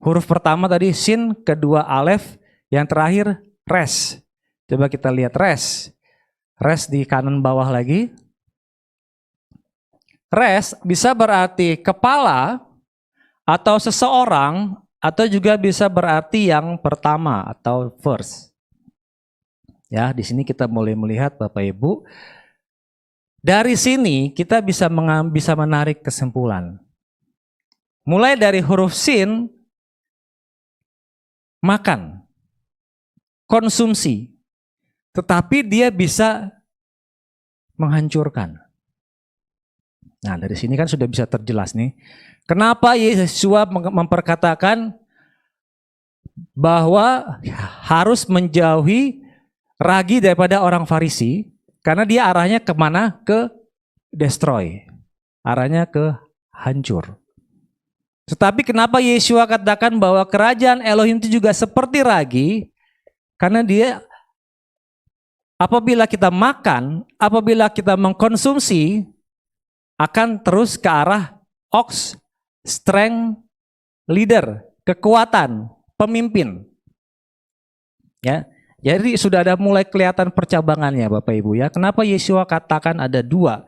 Huruf pertama tadi sin, kedua alef, yang terakhir res. Coba kita lihat res. Res di kanan bawah lagi. Res bisa berarti kepala, atau seseorang, atau juga bisa berarti yang pertama atau first. Ya, di sini kita mulai melihat Bapak Ibu. Dari sini kita bisa menarik kesimpulan. Mulai dari huruf sin, makan, konsumsi, tetapi dia bisa menghancurkan. Nah, dari sini kan sudah bisa terjelas nih. Kenapa Yeshua memperkatakan bahwa harus menjauhi ragi daripada orang Farisi, karena dia arahnya kemana? Ke destroy, arahnya ke hancur. Tetapi kenapa Yeshua katakan bahwa kerajaan Elohim itu juga seperti ragi? Karena dia apabila kita makan, apabila kita mengkonsumsi, akan terus ke arah ox, strength, leader, kekuatan, pemimpin. Ya, jadi sudah ada mulai kelihatan percabangannya Bapak Ibu ya. Kenapa Yeshua katakan ada 2?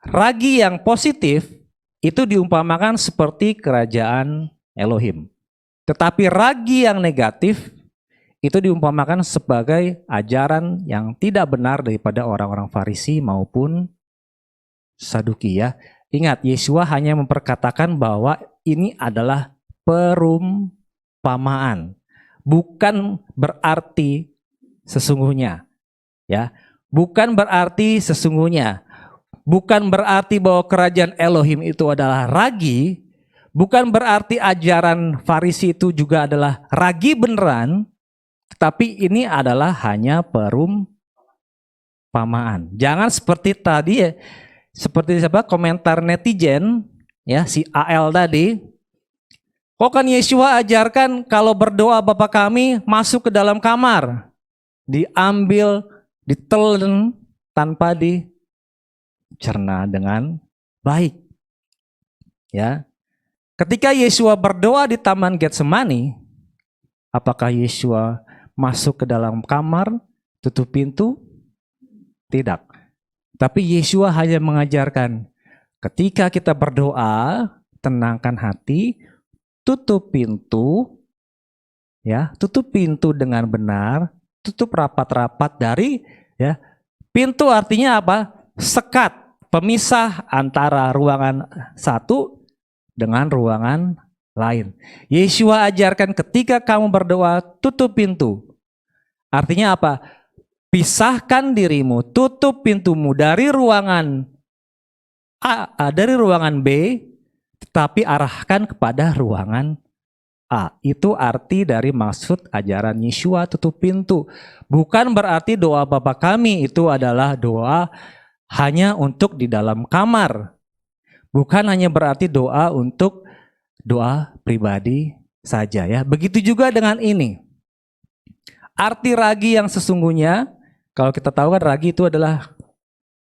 Ragi yang positif itu diumpamakan seperti kerajaan Elohim. Tetapi ragi yang negatif itu diumpamakan sebagai ajaran yang tidak benar daripada orang-orang Farisi maupun Saduki ya. Ingat, Yeshua hanya memperkatakan bahwa ini adalah perumpamaan. Bukan berarti sesungguhnya. Ya, bukan berarti sesungguhnya. Bukan berarti bahwa kerajaan Elohim itu adalah ragi, bukan berarti ajaran Farisi itu juga adalah ragi beneran, tetapi ini adalah hanya perumpamaan. Jangan seperti tadi ya, seperti siapa komentar netizen ya, si AL tadi. Kok kan Yeshua ajarkan kalau berdoa Bapa kami masuk ke dalam kamar, diambil, ditelan tanpa dicerna dengan baik. Ya. Ketika Yeshua berdoa di Taman Getsemani, apakah Yeshua masuk ke dalam kamar, tutup pintu? Tidak. Tapi Yeshua hanya mengajarkan, ketika kita berdoa, tenangkan hati, tutup pintu, ya, tutup pintu dengan benar, tutup rapat-rapat dari, ya, pintu artinya apa? Sekat, pemisah antara ruangan satu dengan ruangan lain. Yeshua ajarkan ketika kamu berdoa, tutup pintu. Artinya apa? Pisahkan dirimu, tutup pintumu dari ruangan A, dari ruangan B, tetapi arahkan kepada ruangan A. Itu arti dari maksud ajaran Yeshua tutup pintu. Bukan berarti doa Bapa kami itu adalah doa hanya untuk di dalam kamar. Bukan hanya berarti doa untuk doa pribadi saja ya. Begitu juga dengan ini. Arti ragi yang sesungguhnya, kalau kita tahu kan ragi itu adalah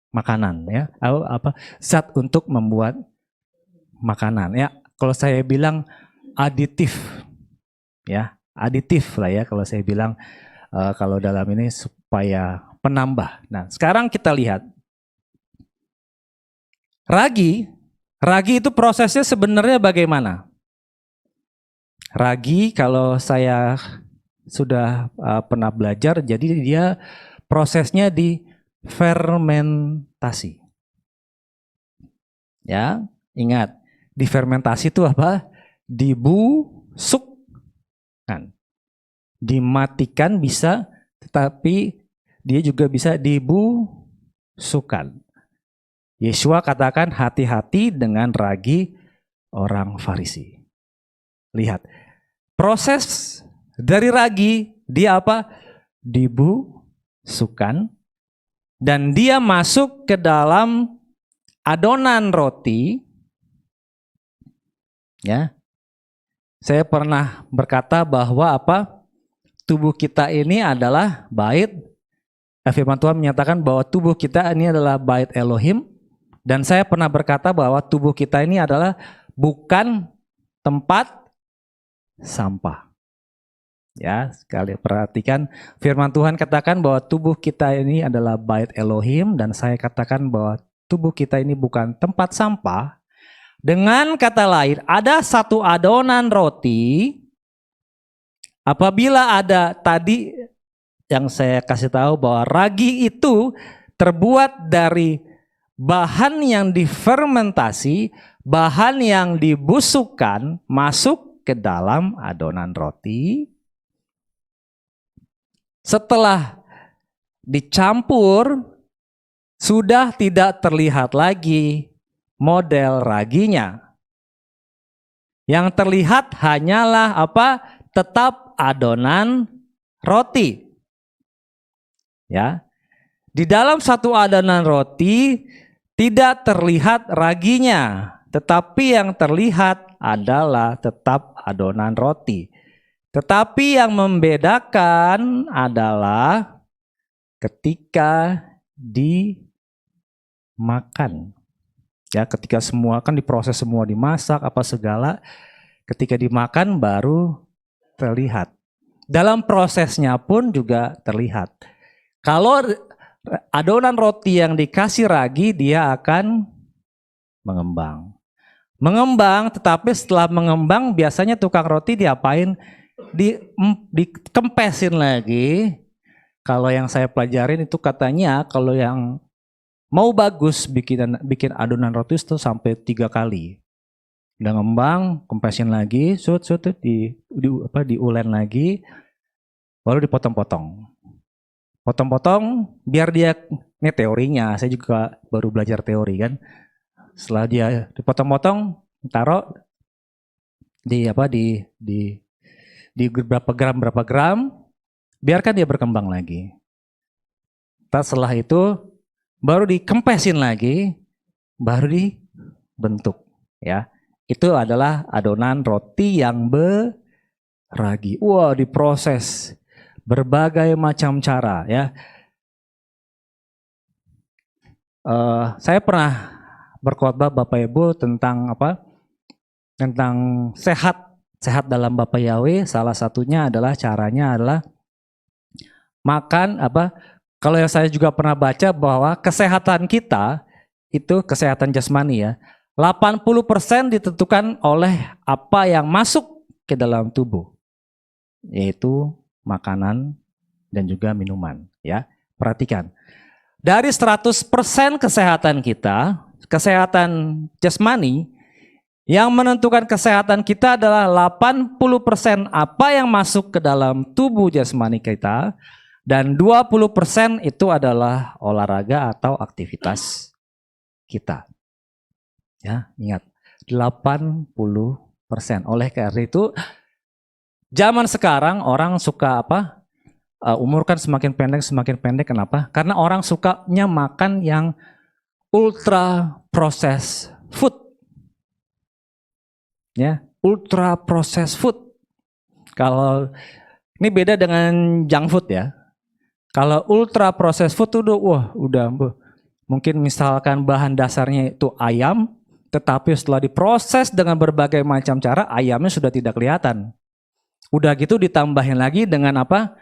makanan ya, zat untuk membuat makanan ya. Kalau saya bilang aditif ya, aditif lah ya kalau saya bilang kalau dalam ini supaya penambah. Nah, sekarang kita lihat ragi itu prosesnya sebenarnya bagaimana? Ragi kalau saya sudah pernah belajar, jadi dia prosesnya di fermentasi. Ya, ingat, difermentasi itu apa? Dibusukkan. Dimatikan bisa, tetapi dia juga bisa dibusukkan. Yeshua katakan hati-hati dengan ragi orang Farisi. Lihat, proses dari ragi dia apa? Dibusukkan dan dia masuk ke dalam adonan roti. Ya. Saya pernah berkata bahwa apa? Tubuh kita ini adalah bait. Firman Tuhan menyatakan bahwa tubuh kita ini adalah bait Elohim. Dan saya pernah berkata bahwa tubuh kita ini adalah bukan tempat sampah. Ya, sekali perhatikan firman Tuhan katakan bahwa tubuh kita ini adalah bait Elohim, dan saya katakan bahwa tubuh kita ini bukan tempat sampah. Dengan kata lain, ada satu adonan roti. Apabila ada tadi yang saya kasih tahu bahwa ragi itu terbuat dari bahan yang difermentasi, bahan yang dibusukkan masuk ke dalam adonan roti. Setelah dicampur, sudah tidak terlihat lagi model raginya. Yang terlihat hanyalah apa? Tetap adonan roti. Ya. Di dalam satu adonan roti tidak terlihat raginya, tetapi yang terlihat adalah tetap adonan roti. Tetapi yang membedakan adalah ketika dimakan. Ya, ketika semua kan diproses, semua dimasak apa segala, ketika dimakan baru terlihat. Dalam prosesnya pun juga terlihat. Kalau adonan roti yang dikasih ragi, dia akan mengembang. Mengembang, tetapi setelah mengembang biasanya tukang roti diapain? Dikempesin lagi. Kalau yang saya pelajarin itu katanya kalau yang mau bagus bikin adonan roti itu sampai 3 kali. Udah ngembang, kempesin lagi, diulen lagi, baru dipotong-potong. Potong-potong biar dia, ini teorinya, saya juga baru belajar teori kan. Setelah dia dipotong-potong, taruh di apa di berapa gram, biarkan dia berkembang lagi. Setelah itu baru dikempesin lagi, baru dibentuk ya. Itu adalah adonan roti yang beragi. Wah, diproses berbagai macam cara ya. Saya pernah berkhotbah Bapak Ibu tentang apa? Tentang sehat dalam Bapak Yahweh. Salah satunya adalah caranya adalah makan apa? Kalau yang saya juga pernah baca bahwa kesehatan kita itu kesehatan jasmani ya. 80% ditentukan oleh apa yang masuk ke dalam tubuh, yaitu makanan dan juga minuman ya. Perhatikan. Dari 100% kesehatan kita, kesehatan jasmani, yang menentukan kesehatan kita adalah 80% apa yang masuk ke dalam tubuh jasmani kita, dan 20% itu adalah olahraga atau aktivitas kita. Ya, ingat 80%. Oleh karena itu, zaman sekarang orang suka apa? Umur kan semakin pendek. Kenapa? Karena orang sukanya makan yang ultra processed food. Ya, ultra processed food. Kalau ini beda dengan junk food ya. Kalau ultra processed food itu udah mungkin misalkan bahan dasarnya itu ayam, tetapi setelah diproses dengan berbagai macam cara, ayamnya sudah tidak kelihatan. Udah gitu ditambahin lagi dengan apa?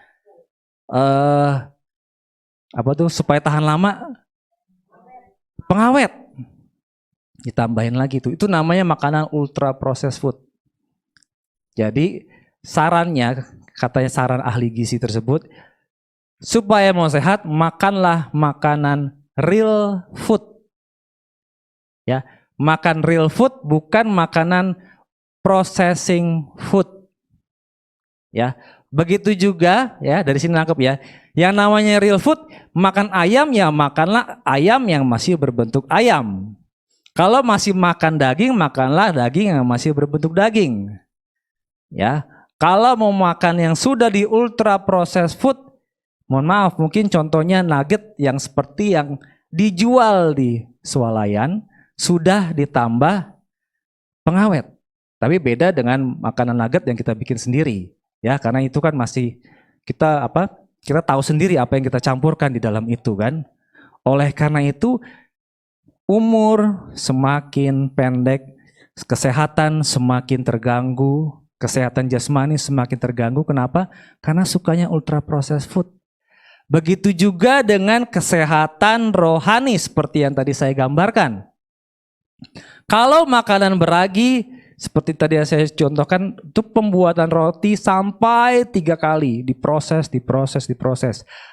Apa tuh supaya tahan lama? Pengawet. Ditambahin lagi tuh. Itu namanya makanan ultra processed food. Jadi sarannya, katanya saran ahli gizi tersebut, supaya mau sehat, makanlah makanan real food. Ya, makan real food bukan makanan processing food. Ya, begitu juga ya, dari sini nangkep ya. Yang namanya real food, makan ayam ya makanlah ayam yang masih berbentuk ayam. Kalau masih makan daging, makanlah daging yang masih berbentuk daging. Ya, kalau mau makan yang sudah di ultra processed food, mohon maaf, mungkin contohnya nugget yang seperti yang dijual di swalayan sudah ditambah pengawet. Tapi beda dengan makanan nugget yang kita bikin sendiri. Ya, karena itu kan masih kita apa? Kita tahu sendiri apa yang kita campurkan di dalam itu kan. Oleh karena itu umur semakin pendek, kesehatan semakin terganggu, kesehatan jasmani semakin terganggu. Kenapa? Karena sukanya ultra processed food. Begitu juga dengan kesehatan rohani seperti yang tadi saya gambarkan. Kalau makanan beragi, seperti tadi saya contohkan, itu pembuatan roti sampai 3 kali, diproses.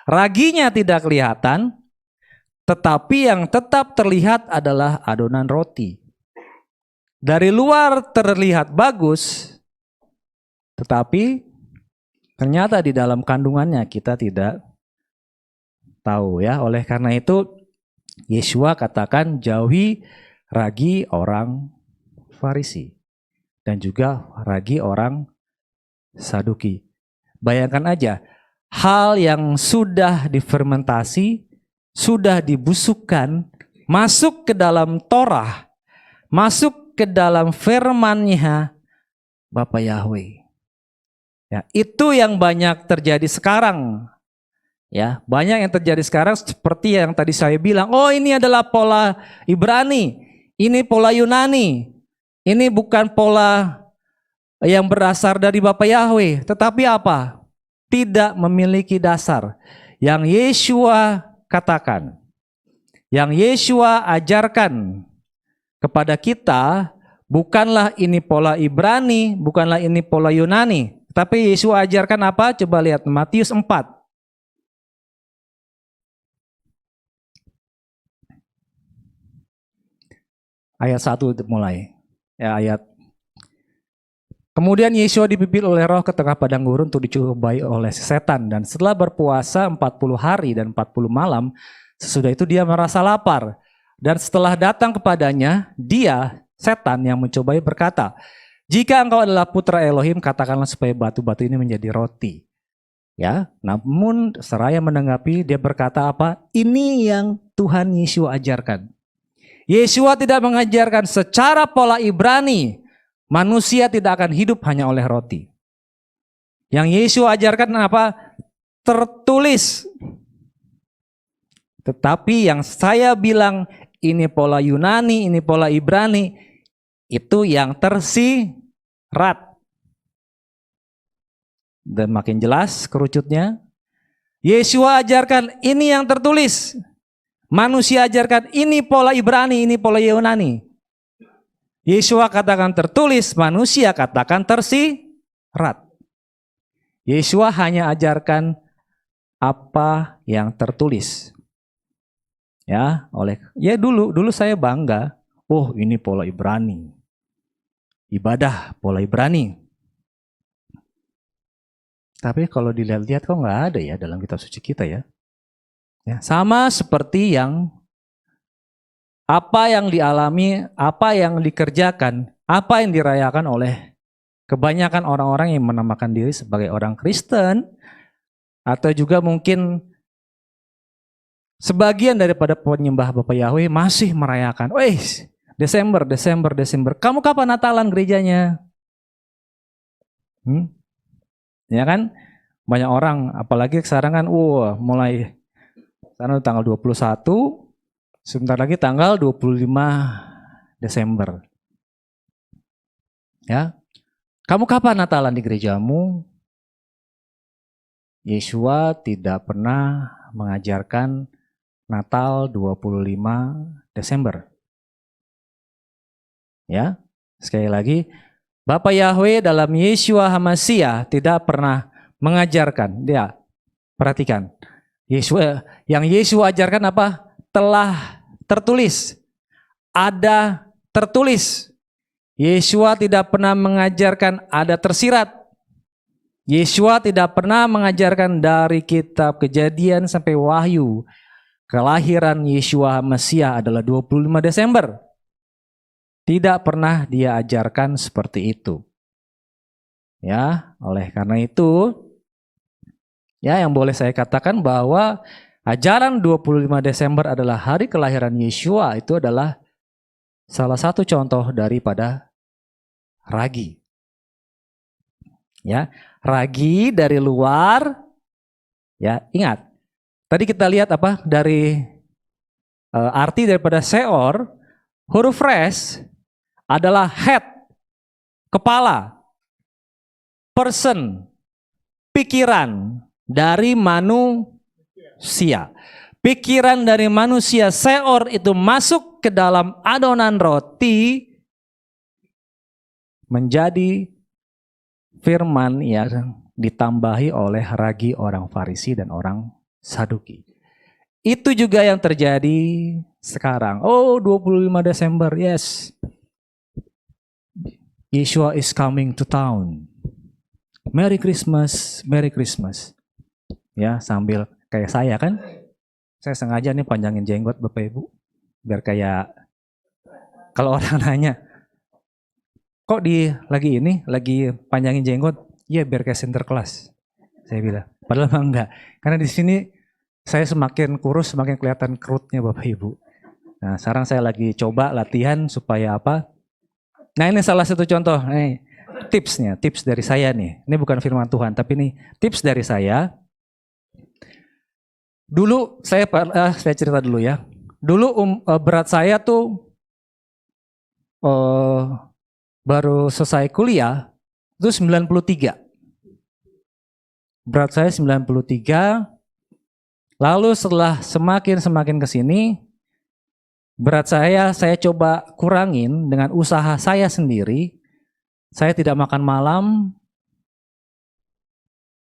Raginya tidak kelihatan, tetapi yang tetap terlihat adalah adonan roti. Dari luar terlihat bagus, tetapi ternyata di dalam kandungannya kita tidak tahu ya. Oleh karena itu Yesua katakan jauhi ragi orang Farisi dan juga ragi orang Saduki. Bayangkan aja, hal yang sudah difermentasi, sudah dibusukkan, masuk ke dalam Torah, masuk ke dalam firman-Nya Bapa Yahweh. Ya, itu yang banyak terjadi sekarang. Ya, banyak yang terjadi sekarang seperti yang tadi saya bilang, oh ini adalah pola Ibrani, ini pola Yunani, ini bukan pola yang berasal dari Bapa Yahweh, tetapi apa? Tidak memiliki dasar. Yang Yesua katakan, yang Yesua ajarkan kepada kita, bukanlah ini pola Ibrani, bukanlah ini pola Yunani, tapi Yesua ajarkan apa? Coba lihat Matius 4. Ayat 1 mulai. Ya, ayat Kemudian Yesua dipimpin oleh Roh ke tengah padang gurun untuk dicobai oleh setan. Dan setelah berpuasa 40 hari dan 40 malam, sesudah itu dia merasa lapar. Dan setelah datang kepadanya, dia, setan yang mencobai berkata, "Jika engkau adalah putra Elohim, katakanlah supaya batu-batu ini menjadi roti." Ya, namun seraya menanggapi, dia berkata apa? Ini yang Tuhan Yesua ajarkan. Yesua tidak mengajarkan secara pola Ibrani, manusia tidak akan hidup hanya oleh roti. Yang Yesua ajarkan apa? Tertulis. Tetapi yang saya bilang ini pola Yunani, ini pola Ibrani, itu yang tersirat. Dan makin jelas kerucutnya. Yesua ajarkan ini yang tertulis. Manusia ajarkan ini pola Ibrani, ini pola Yunani. Yesua katakan tertulis, manusia katakan tersirat. Yesua hanya ajarkan apa yang tertulis. Ya, dulu saya bangga. Oh, ini pola Ibrani. Ibadah pola Ibrani. Tapi kalau dilihat-lihat kok nggak ada ya dalam kitab suci kita ya. Sama seperti apa yang dialami, apa yang dikerjakan, apa yang dirayakan oleh kebanyakan orang-orang yang menamakan diri sebagai orang Kristen, atau juga mungkin sebagian daripada penyembah Bapak Yahweh masih merayakan, Desember. Kamu kapan Natalan gerejanya? Ya kan? Banyak orang, apalagi sekarang kan, mulai sekarang tanggal 21, sebentar lagi tanggal 25 Desember. Ya. Kamu kapan Natalan di gerejamu? Yesua tidak pernah mengajarkan Natal 25 Desember. Ya. Sekali lagi, Bapak Yahweh dalam Yesua HaMasiah tidak pernah mengajarkan. Dia, perhatikan. Yang Yesua ajarkan apa? Telah tertulis. Ada tertulis. Yesua tidak pernah mengajarkan ada tersirat. Yesua tidak pernah mengajarkan dari kitab Kejadian sampai Wahyu. Kelahiran Yesua HaMasiah adalah 25 Desember. Tidak pernah dia ajarkan seperti itu. Ya, oleh karena itu, ya yang boleh saya katakan bahwa ajaran 25 Desember adalah hari kelahiran Yesua itu adalah salah satu contoh daripada ragi. Ya, ragi dari luar. Ya, ingat. Tadi kita lihat apa dari arti daripada seor, huruf res adalah head, kepala, person, pikiran dari manusia. Pikiran dari manusia, seor itu masuk ke dalam adonan roti menjadi firman yang ditambahi oleh ragi orang Farisi dan orang Saduki. Itu juga yang terjadi sekarang. 25 Desember, yes. Yeshua is coming to town. Merry Christmas, Merry Christmas. Ya, sambil kayak saya kan. Saya sengaja nih panjangin jenggot Bapak Ibu. Biar kayak kalau orang nanya, kok lagi panjangin jenggot? Iya, biar kayak Sinterklas. Saya bilang, padahal enggak. Karena di sini saya semakin kurus, semakin kelihatan kerutnya Bapak Ibu. Nah, sekarang saya lagi coba latihan supaya apa? Nah, ini salah satu contoh. Tips dari saya nih. Ini bukan firman Tuhan, tapi ini tips dari saya. Dulu saya cerita dulu ya. Dulu berat saya tuh baru selesai kuliah itu 93. Berat saya 93. Lalu setelah semakin ke sini, berat saya coba kurangin dengan usaha saya sendiri. Saya tidak makan malam,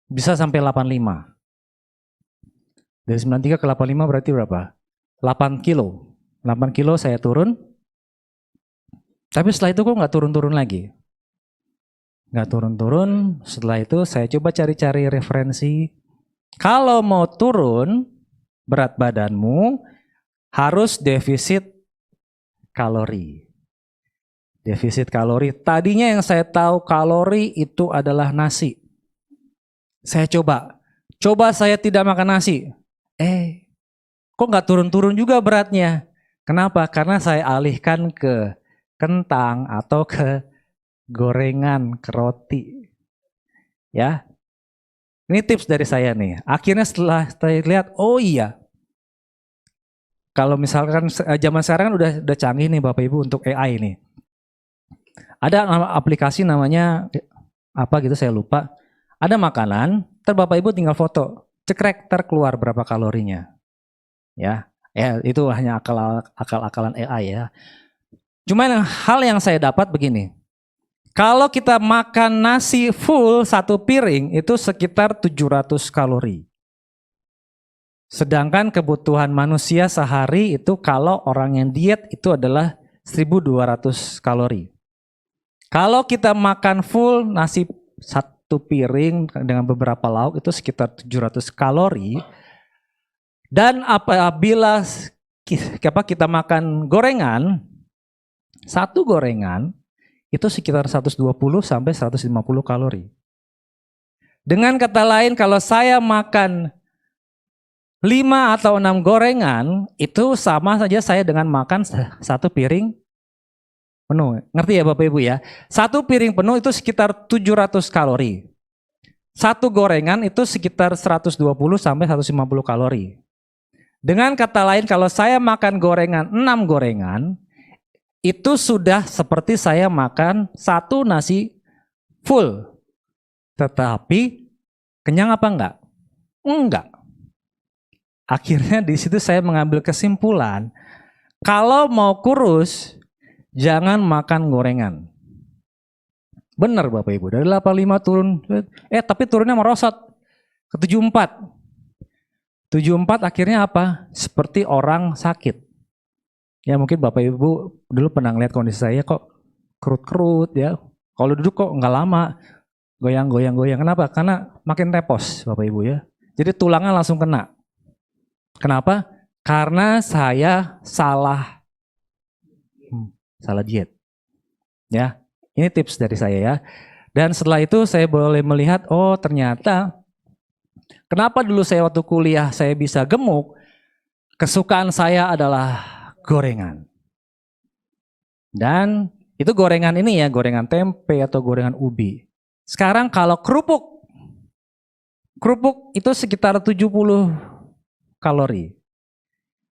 bisa sampai 85. Dari 93 ke 85 berarti berapa? 8 kilo. 8 kilo saya turun. Tapi setelah itu kok nggak turun-turun lagi. nggak turun-turun. Setelah itu saya coba cari-cari referensi. Kalau mau turun berat badanmu harus defisit kalori. Defisit kalori. Tadinya yang saya tahu kalori itu adalah nasi. Saya coba saya tidak makan nasi. Kok nggak turun-turun juga beratnya? Kenapa? Karena saya alihkan ke kentang atau ke gorengan, ke roti. Ya, ini tips dari saya nih. Akhirnya setelah saya lihat, oh iya, kalau misalkan zaman sekarang kan udah canggih nih Bapak Ibu untuk AI nih. Ada aplikasi namanya apa gitu saya lupa. Ada makanan, Bapak Ibu tinggal foto, cekrek terkeluar berapa kalorinya. Ya, itu hanya akal-akalan AI ya. Cuman hal yang saya dapat begini. Kalau kita makan nasi full satu piring itu sekitar 700 kalori. Sedangkan kebutuhan manusia sehari itu kalau orang yang diet itu adalah 1200 kalori. Kalau kita makan full nasi satu piring dengan beberapa lauk itu sekitar 700 kalori. Dan apabila kita makan gorengan, satu gorengan itu sekitar 120 sampai 150 kalori. Dengan kata lain, kalau saya makan 5 atau 6 gorengan, itu sama saja saya dengan makan satu piring penuh. Ngerti ya Bapak Ibu ya? Satu piring penuh itu sekitar 700 kalori. Satu gorengan itu sekitar 120 sampai 150 kalori. Dengan kata lain, kalau saya makan gorengan 6 gorengan, itu sudah seperti saya makan satu nasi full. Tetapi kenyang apa enggak? Enggak. Akhirnya di situ saya mengambil kesimpulan, kalau mau kurus, jangan makan gorengan. Benar Bapak Ibu, dari 85 turun, tapi turunnya merosot ke 74. 74 akhirnya apa? Seperti orang sakit. Ya mungkin Bapak Ibu dulu pernah lihat kondisi saya kok kerut-kerut ya. Kalau duduk kok nggak lama, goyang-goyang. Kenapa? Karena makin tepos Bapak Ibu ya. Jadi tulangnya langsung kena. Kenapa? Karena saya salah diet. Ya, ini tips dari saya ya. Dan setelah itu saya boleh melihat, oh ternyata kenapa dulu saya waktu kuliah saya bisa gemuk? Kesukaan saya adalah gorengan. Dan itu gorengan ini ya, gorengan tempe atau gorengan ubi. Sekarang kalau kerupuk itu sekitar 70 kalori.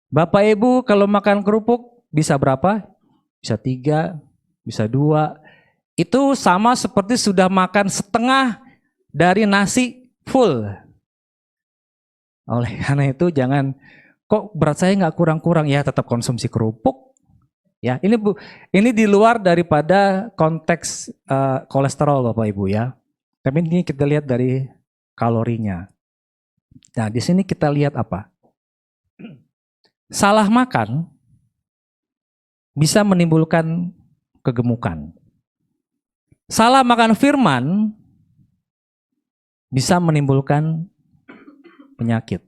Bapak Ibu kalau makan kerupuk bisa berapa? Bisa 3, bisa 2. Itu sama seperti sudah makan setengah dari nasi full. Oleh karena itu jangan, kok berat saya nggak kurang-kurang, ya tetap konsumsi kerupuk. Ya, ini di luar daripada konteks kolesterol Bapak Ibu ya. Tapi ini kita lihat dari kalorinya. Nah, di sini kita lihat apa? Salah makan bisa menimbulkan kegemukan. Salah makan firman bisa menimbulkan penyakit.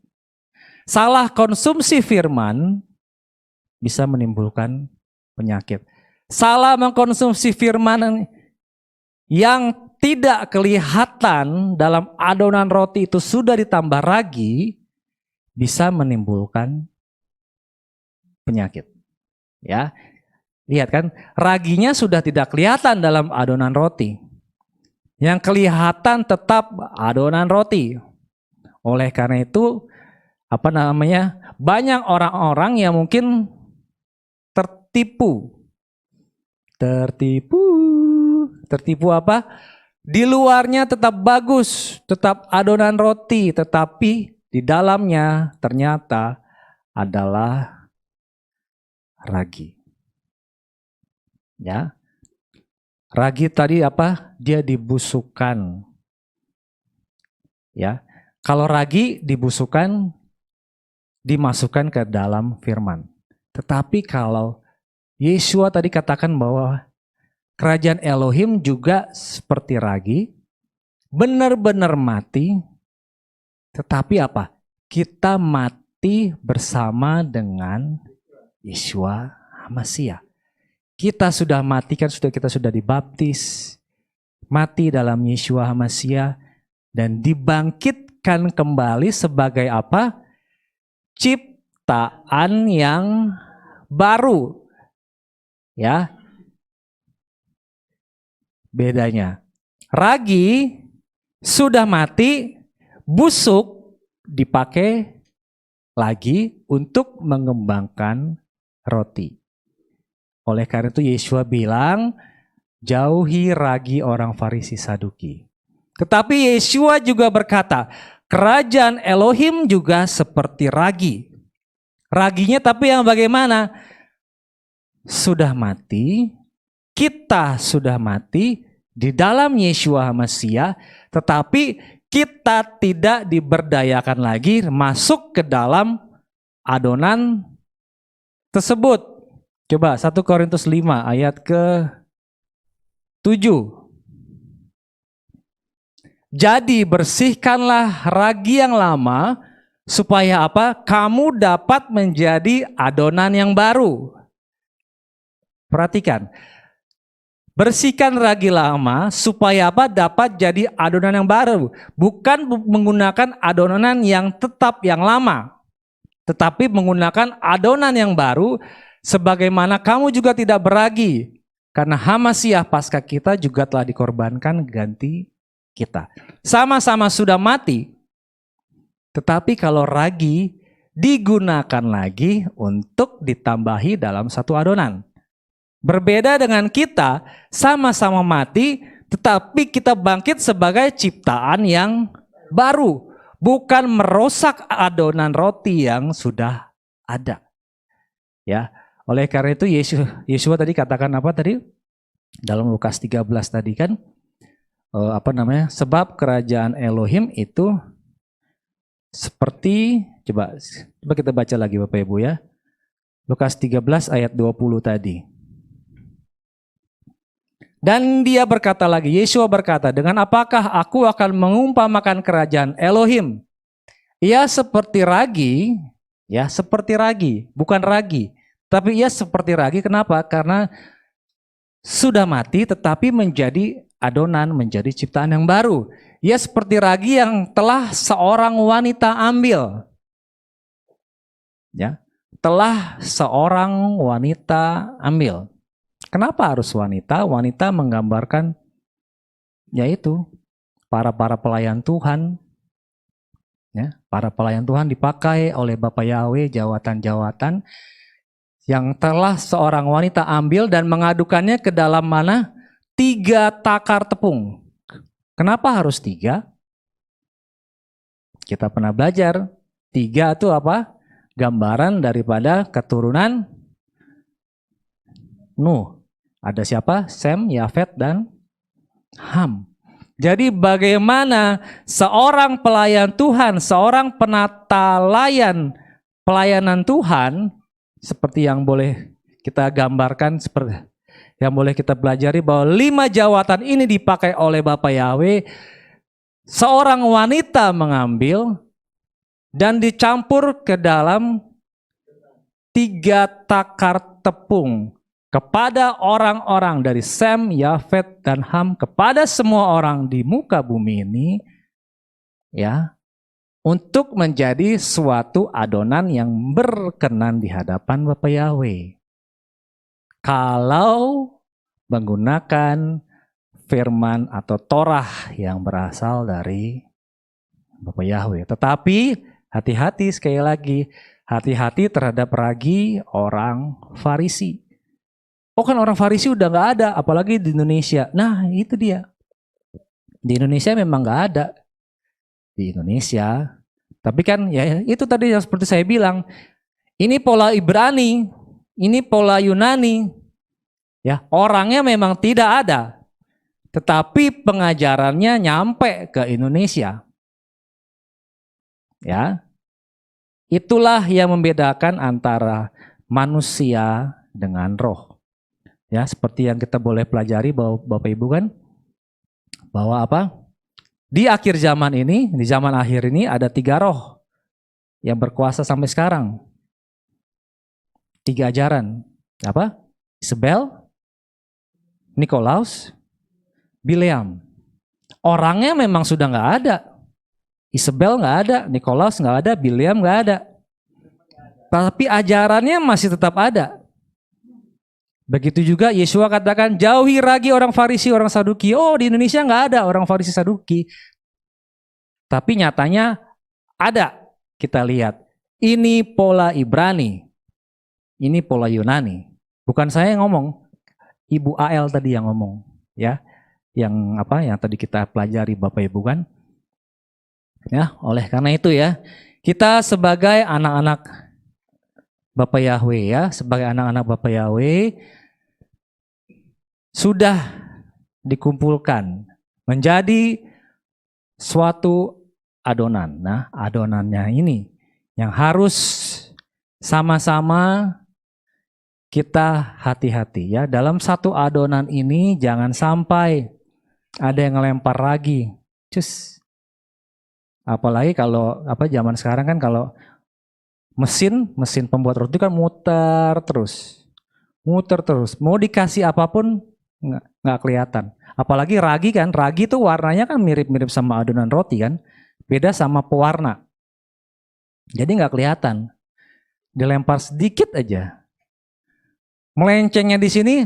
Salah konsumsi firman bisa menimbulkan penyakit. Salah mengkonsumsi firman yang tidak kelihatan dalam adonan roti itu sudah ditambah ragi bisa menimbulkan penyakit. Ya. Lihat kan, raginya sudah tidak kelihatan dalam adonan roti. Yang kelihatan tetap adonan roti. Oleh karena itu, banyak orang-orang yang mungkin tertipu. Tertipu apa? Di luarnya tetap bagus, tetap adonan roti, tetapi di dalamnya ternyata adalah ragi. Ya. Ragi tadi apa? Dia dibusukkan. Ya. Kalau ragi dibusukkan, dimasukkan ke dalam firman. Tetapi kalau Yesua tadi katakan bahwa kerajaan Elohim juga seperti ragi, benar-benar mati, tetapi apa? Kita mati bersama dengan Yeshua HaMashiach. Kita sudah mati kan, kita sudah dibaptis, mati dalam Yeshua HaMashiach, dan dibangkitkan kembali sebagai apa? Ciptaan yang baru. Ya. Bedanya. Ragi sudah mati, busuk dipakai lagi untuk mengembangkan roti. Oleh karena itu Yeshua bilang, jauhi ragi orang Farisi Saduki. Tetapi Yeshua juga berkata, kerajaan Elohim juga seperti ragi. Raginya tapi yang bagaimana? Sudah mati, kita sudah mati di dalam Yeshua HaMashiach, tetapi kita tidak diberdayakan lagi masuk ke dalam adonan tersebut. Coba 1 Korintus 5 ayat ke-7. Jadi bersihkanlah ragi yang lama supaya apa? Kamu dapat menjadi adonan yang baru. Perhatikan. Bersihkan ragi lama supaya apa? Dapat jadi adonan yang baru. Bukan menggunakan adonan yang tetap yang lama, tetapi menggunakan adonan yang baru, sebagaimana kamu juga tidak beragi. Karena HaMashiach Paskah kita juga telah dikorbankan ganti kita. Sama-sama sudah mati, tetapi kalau ragi digunakan lagi untuk ditambahi dalam satu adonan. Berbeda dengan kita, sama-sama mati, tetapi kita bangkit sebagai ciptaan yang baru. Bukan merusak adonan roti yang sudah ada. Ya, oleh karena itu Yeshua tadi katakan apa tadi? Dalam Lukas 13 tadi kan, sebab kerajaan Elohim itu seperti, coba kita baca lagi Bapak Ibu ya. Lukas 13 ayat 20 tadi. Dan dia berkata lagi, Yeshua berkata, dengan apakah aku akan mengumpamakan kerajaan Elohim? Ia seperti ragi, ya seperti ragi, bukan ragi. Tapi ia seperti ragi, kenapa? Karena sudah mati tetapi menjadi adonan, menjadi ciptaan yang baru. Ia seperti ragi yang telah seorang wanita ambil. Ya, telah seorang wanita ambil. Kenapa harus wanita? Wanita menggambarkan yaitu para pelayan Tuhan. Ya, para pelayan Tuhan dipakai oleh Bapak Yahweh jawatan-jawatan yang telah seorang wanita ambil dan mengadukannya ke dalam mana? 3 takar tepung. Kenapa harus 3? Kita pernah belajar 3 itu apa? Gambaran daripada keturunan Nuh. Ada siapa? Sem, Yafet, dan Ham. Jadi bagaimana seorang pelayan Tuhan, seorang penata pelayanan Tuhan, seperti yang boleh kita gambarkan, seperti yang boleh kita pelajari bahwa 5 jawatan ini dipakai oleh Bapak Yahweh. Seorang wanita mengambil dan dicampur ke dalam 3 takar tepung. Kepada orang-orang dari Sem, Yafet, dan Ham, kepada semua orang di muka bumi ini, ya, untuk menjadi suatu adonan yang berkenan di hadapan Bapak Yahweh. Kalau menggunakan firman atau Torah yang berasal dari Bapak Yahweh. Tetapi hati-hati, sekali lagi, hati-hati terhadap ragi orang Farisi. Oh kan orang Farisi udah gak ada, apalagi di Indonesia. Nah itu dia. Di Indonesia memang gak ada. Di Indonesia. Tapi kan ya itu tadi yang seperti saya bilang. Ini pola Ibrani. Ini pola Yunani. Ya, orangnya memang tidak ada. Tetapi pengajarannya nyampe ke Indonesia. Ya. Itulah yang membedakan antara manusia dengan roh. Ya, seperti yang kita boleh pelajari bahwa Bapak Ibu kan, bahwa apa? Di akhir zaman ini, di zaman akhir ini ada 3 roh yang berkuasa sampai sekarang. 3 ajaran. Apa? Isabel, Nikolaus, Bileam. Orangnya memang sudah nggak ada. Isabel nggak ada, Nikolaus nggak ada, Bileam nggak ada. Tapi ajarannya masih tetap ada. Begitu juga Yesua katakan, jauhi ragi orang Farisi, orang Saduki. Oh, di Indonesia nggak ada orang Farisi Saduki. Tapi nyatanya ada. Kita lihat. Ini pola Ibrani. Ini pola Yunani. Bukan saya yang ngomong. Ibu AL tadi yang ngomong. Ya, yang apa? Yang tadi kita pelajari Bapak Ibu kan. Ya, oleh karena itu ya, kita sebagai anak-anak Bapak Yahweh ya, sebagai anak-anak Bapak Yahweh, sudah dikumpulkan menjadi suatu adonan. Nah, adonannya ini yang harus sama-sama kita hati-hati ya. Dalam satu adonan ini jangan sampai ada yang ngelempar lagi. Cus. Apalagi kalau apa zaman sekarang kan kalau mesin pembuat roti kan muter terus. Mau dikasih apapun nggak kelihatan. Apalagi ragi kan, ragi itu warnanya kan mirip-mirip sama adonan roti kan, beda sama pewarna. Jadi nggak kelihatan. Dilempar sedikit aja, melencengnya di sini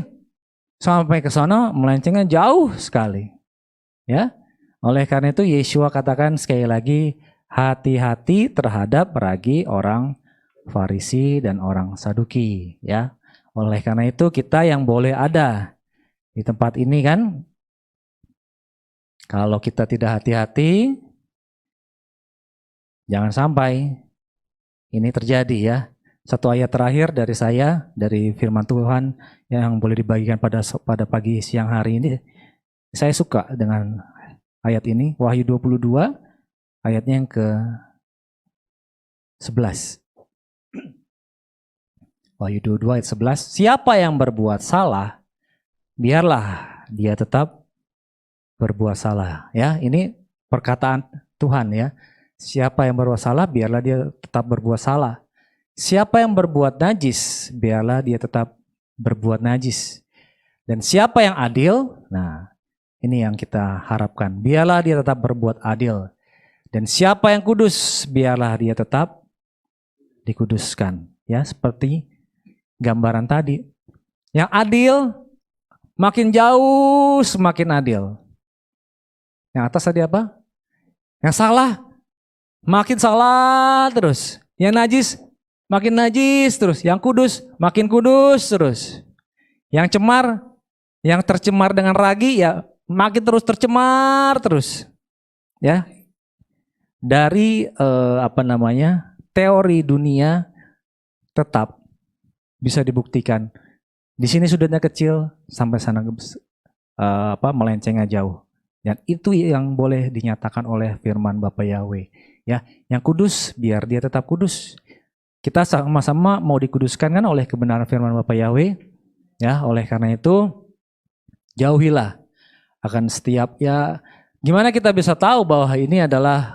sampai ke sana melencengnya jauh sekali. Ya, oleh karena itu Yesua katakan sekali lagi, hati-hati terhadap ragi orang Farisi dan orang Saduki. Ya, oleh karena itu kita yang boleh ada di tempat ini kan, kalau kita tidak hati-hati, jangan sampai ini terjadi ya. Satu ayat terakhir dari saya, dari firman Tuhan yang boleh dibagikan pada pagi siang hari ini. Saya suka dengan ayat ini, Wahyu 22, ayatnya yang ke-11. Wahyu 22 ayat 11, siapa yang berbuat salah, biarlah dia tetap berbuat salah. Ya, ini perkataan Tuhan ya. Siapa yang berbuat salah, biarlah dia tetap berbuat salah. Siapa yang berbuat najis, biarlah dia tetap berbuat najis. Dan siapa yang adil, nah ini yang kita harapkan. Biarlah dia tetap berbuat adil. Dan siapa yang kudus, biarlah dia tetap dikuduskan. Ya, seperti gambaran tadi. Yang adil, makin jauh semakin adil. Yang atas tadi apa? Yang salah, makin salah terus. Yang najis, makin najis terus. Yang kudus, makin kudus terus. Yang cemar, yang tercemar dengan ragi ya makin terus tercemar terus. Ya. Dari teori dunia tetap bisa dibuktikan. Di sini sudutnya kecil, sampai sana melencengnya jauh. Dan itu yang boleh dinyatakan oleh firman Bapak Yahweh. Ya, yang kudus biar dia tetap kudus. Kita sama-sama mau dikuduskan kan oleh kebenaran firman Bapak Yahweh. Ya, oleh karena itu jauhilah akan setiap ya. Gimana kita bisa tahu bahwa ini adalah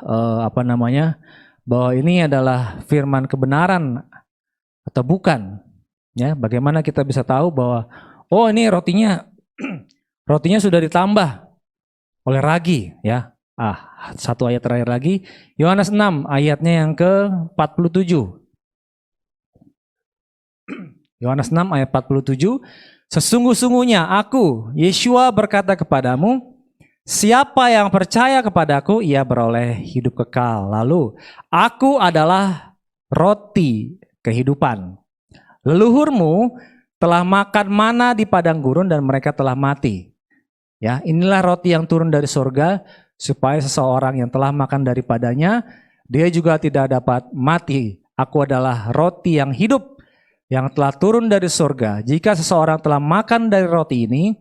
bahwa ini adalah firman kebenaran atau bukan? Ya, bagaimana kita bisa tahu bahwa oh ini rotinya sudah ditambah oleh ragi ya. Satu ayat terakhir lagi, Yohanes 6 ayatnya yang ke-47. Yohanes 6 ayat 47, sesungguh-sungguhnya aku, Yesua berkata kepadamu, siapa yang percaya kepadaku, ia beroleh hidup kekal. Lalu, aku adalah roti kehidupan. Leluhurmu telah makan mana di padang gurun dan mereka telah mati. Ya, inilah roti yang turun dari surga supaya seseorang yang telah makan daripadanya dia juga tidak dapat mati. Aku adalah roti yang hidup yang telah turun dari surga. Jika seseorang telah makan dari roti ini,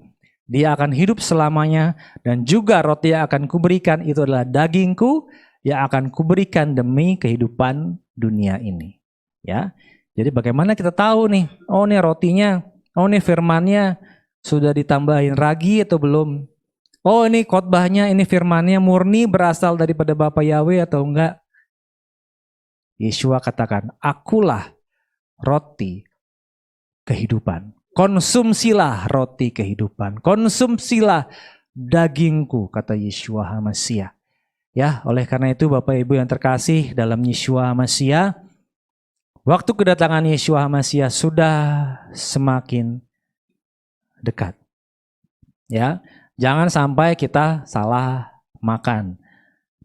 dia akan hidup selamanya, dan juga roti yang akan kuberikan itu adalah dagingku yang akan kuberikan demi kehidupan dunia ini. Ya. Jadi bagaimana kita tahu nih, oh nih rotinya, oh nih firmannya, Sudah ditambahin ragi atau belum? Oh, ini khotbahnya, ini firmannya murni berasal daripada Bapa Yahweh atau enggak? Yeshua katakan, akulah roti kehidupan. Konsumsilah roti kehidupan. Konsumsilah dagingku, kata Yeshua HaMashiach. Ya, oleh karena itu Bapak Ibu yang terkasih dalam Yeshua HaMashiach, waktu kedatangan Yeshua HaMashiach sudah semakin dekat. Ya, jangan sampai kita salah makan.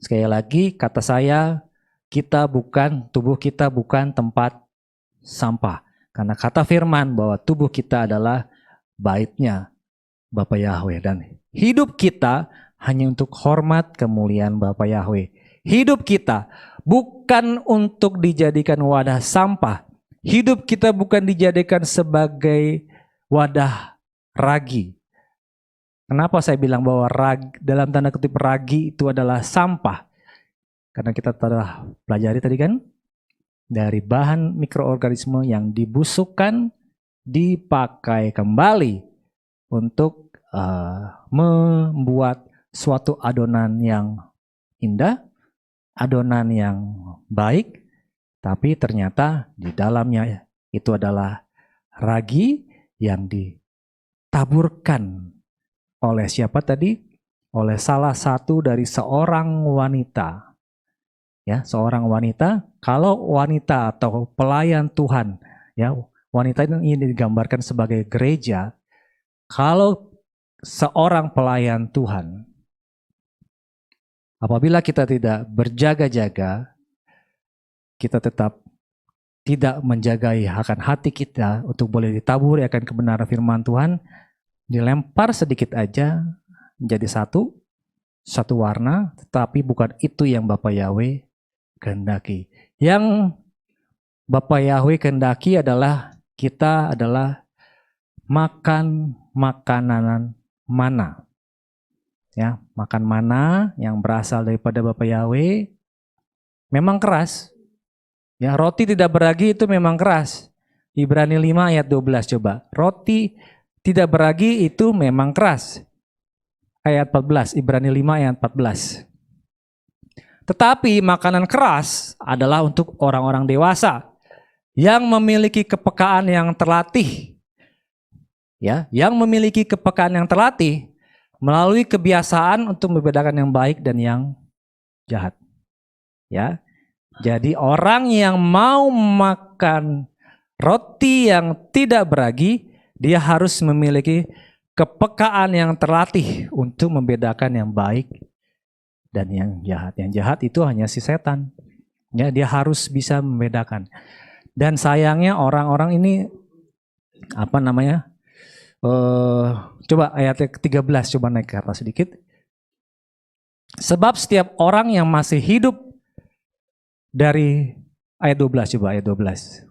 Sekali lagi kata saya, tubuh kita bukan tempat sampah. Karena kata firman bahwa tubuh kita adalah baitnya Bapa Yahweh, dan hidup kita hanya untuk hormat kemuliaan Bapa Yahweh. Hidup kita bukan untuk dijadikan wadah sampah. Hidup kita bukan dijadikan sebagai wadah ragi. Kenapa saya bilang bahwa dalam tanda kutip ragi itu adalah sampah? Karena kita telah pelajari tadi kan, dari bahan mikroorganisme yang dibusukkan dipakai kembali untuk membuat suatu adonan yang indah, adonan yang baik, tapi ternyata di dalamnya itu adalah ragi yang ditaburkan oleh siapa tadi? Oleh salah satu dari seorang wanita. Ya, seorang wanita. Kalau wanita atau pelayan Tuhan, ya, wanita ini digambarkan sebagai gereja. Kalau seorang pelayan Tuhan, apabila kita tidak berjaga-jaga, kita tetap tidak menjagai akan hati kita untuk boleh ditaburi akan kebenaran firman Tuhan, dilempar sedikit aja menjadi satu warna, tetapi bukan itu yang Bapa Yahweh kehendaki. Yang Bapa Yahweh kehendaki adalah kita adalah makan makanan mana. Ya, makan mana yang berasal daripada Bapa Yahweh memang keras. Ya, roti tidak beragi itu memang keras. Ibrani 5 ayat 12 coba. Roti tidak beragi itu memang keras. Ayat 14, Ibrani 5 ayat 14. Tetapi makanan keras adalah untuk orang-orang dewasa yang memiliki kepekaan yang terlatih. Ya, yang memiliki kepekaan yang terlatih melalui kebiasaan untuk membedakan yang baik dan yang jahat. Ya. Jadi orang yang mau makan roti yang tidak beragi, dia harus memiliki kepekaan yang terlatih untuk membedakan yang baik dan yang jahat. Yang jahat itu hanya si setan. Ya, dia harus bisa membedakan. Dan sayangnya orang-orang ini coba ayat ke-13 coba naik ke atas sedikit. Sebab setiap orang yang masih hidup dari ayat 12 coba ayat 12.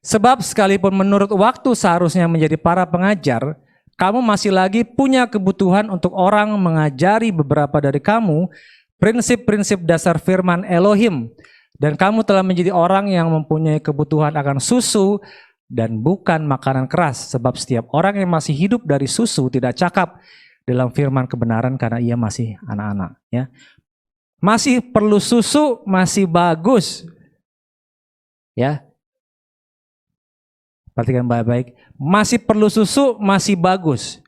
Sebab sekalipun menurut waktu seharusnya menjadi para pengajar, kamu masih lagi punya kebutuhan untuk orang mengajari beberapa dari kamu prinsip-prinsip dasar firman Elohim. Dan kamu telah menjadi orang yang mempunyai kebutuhan akan susu dan bukan makanan keras. Sebab setiap orang yang masih hidup dari susu tidak cakap dalam firman kebenaran karena ia masih anak-anak. Ya. Masih perlu susu, masih bagus. Ya. Perhatikan baik-baik. Masih perlu susu, masih bagus.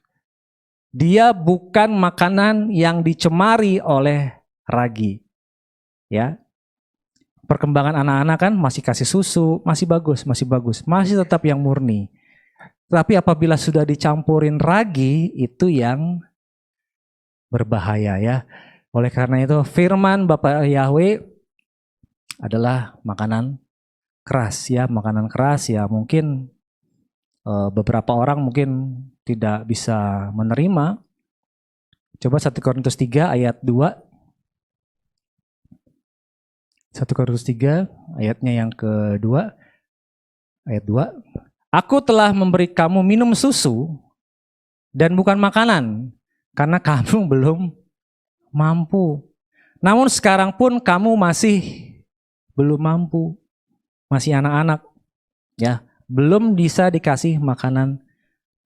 Dia bukan makanan yang dicemari oleh ragi. Ya. Perkembangan anak-anak kan masih kasih susu, masih bagus, masih tetap yang murni. Tapi apabila sudah dicampurin ragi, itu yang berbahaya ya. Oleh karena itu firman Bapa Yahweh adalah makanan keras ya, makanan keras ya, mungkin beberapa orang mungkin tidak bisa menerima. Coba 1 Korintus 3 ayat 2. 1 Korintus 3 ayatnya yang kedua, ayat 2. Aku telah memberi kamu minum susu dan bukan makanan, karena kamu belum mampu. Namun sekarang pun kamu masih belum mampu, masih anak-anak, ya, belum bisa dikasih makanan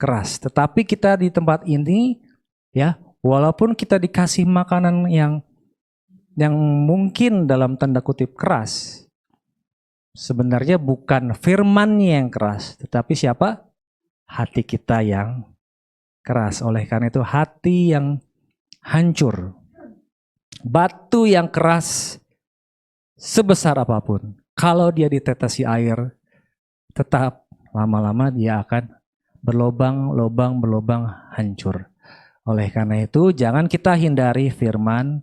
keras. Tetapi kita di tempat ini ya, walaupun kita dikasih makanan yang mungkin dalam tanda kutip keras, sebenarnya bukan firman-Nya yang keras, tetapi siapa? Hati kita yang keras. Oleh karena itu hati yang hancur, batu yang keras sebesar apapun, kalau dia ditetesi air, tetap lama-lama dia akan berlobang hancur. Oleh karena itu jangan kita hindari firman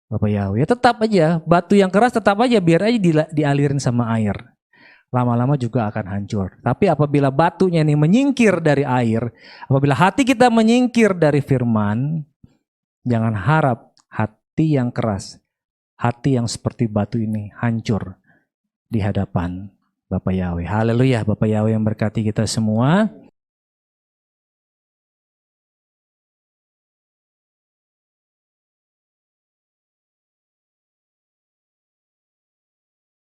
Bapak Yahweh. Tetap aja batu yang keras, tetap aja biar aja dialirin sama air. Lama-lama juga akan hancur. Tapi apabila batunya ini menyingkir dari air, apabila hati kita menyingkir dari firman, jangan harap hati yang keras, hati yang seperti batu ini hancur di hadapan Bapak Yahweh. Haleluya, Bapak Yahweh yang berkati kita semua.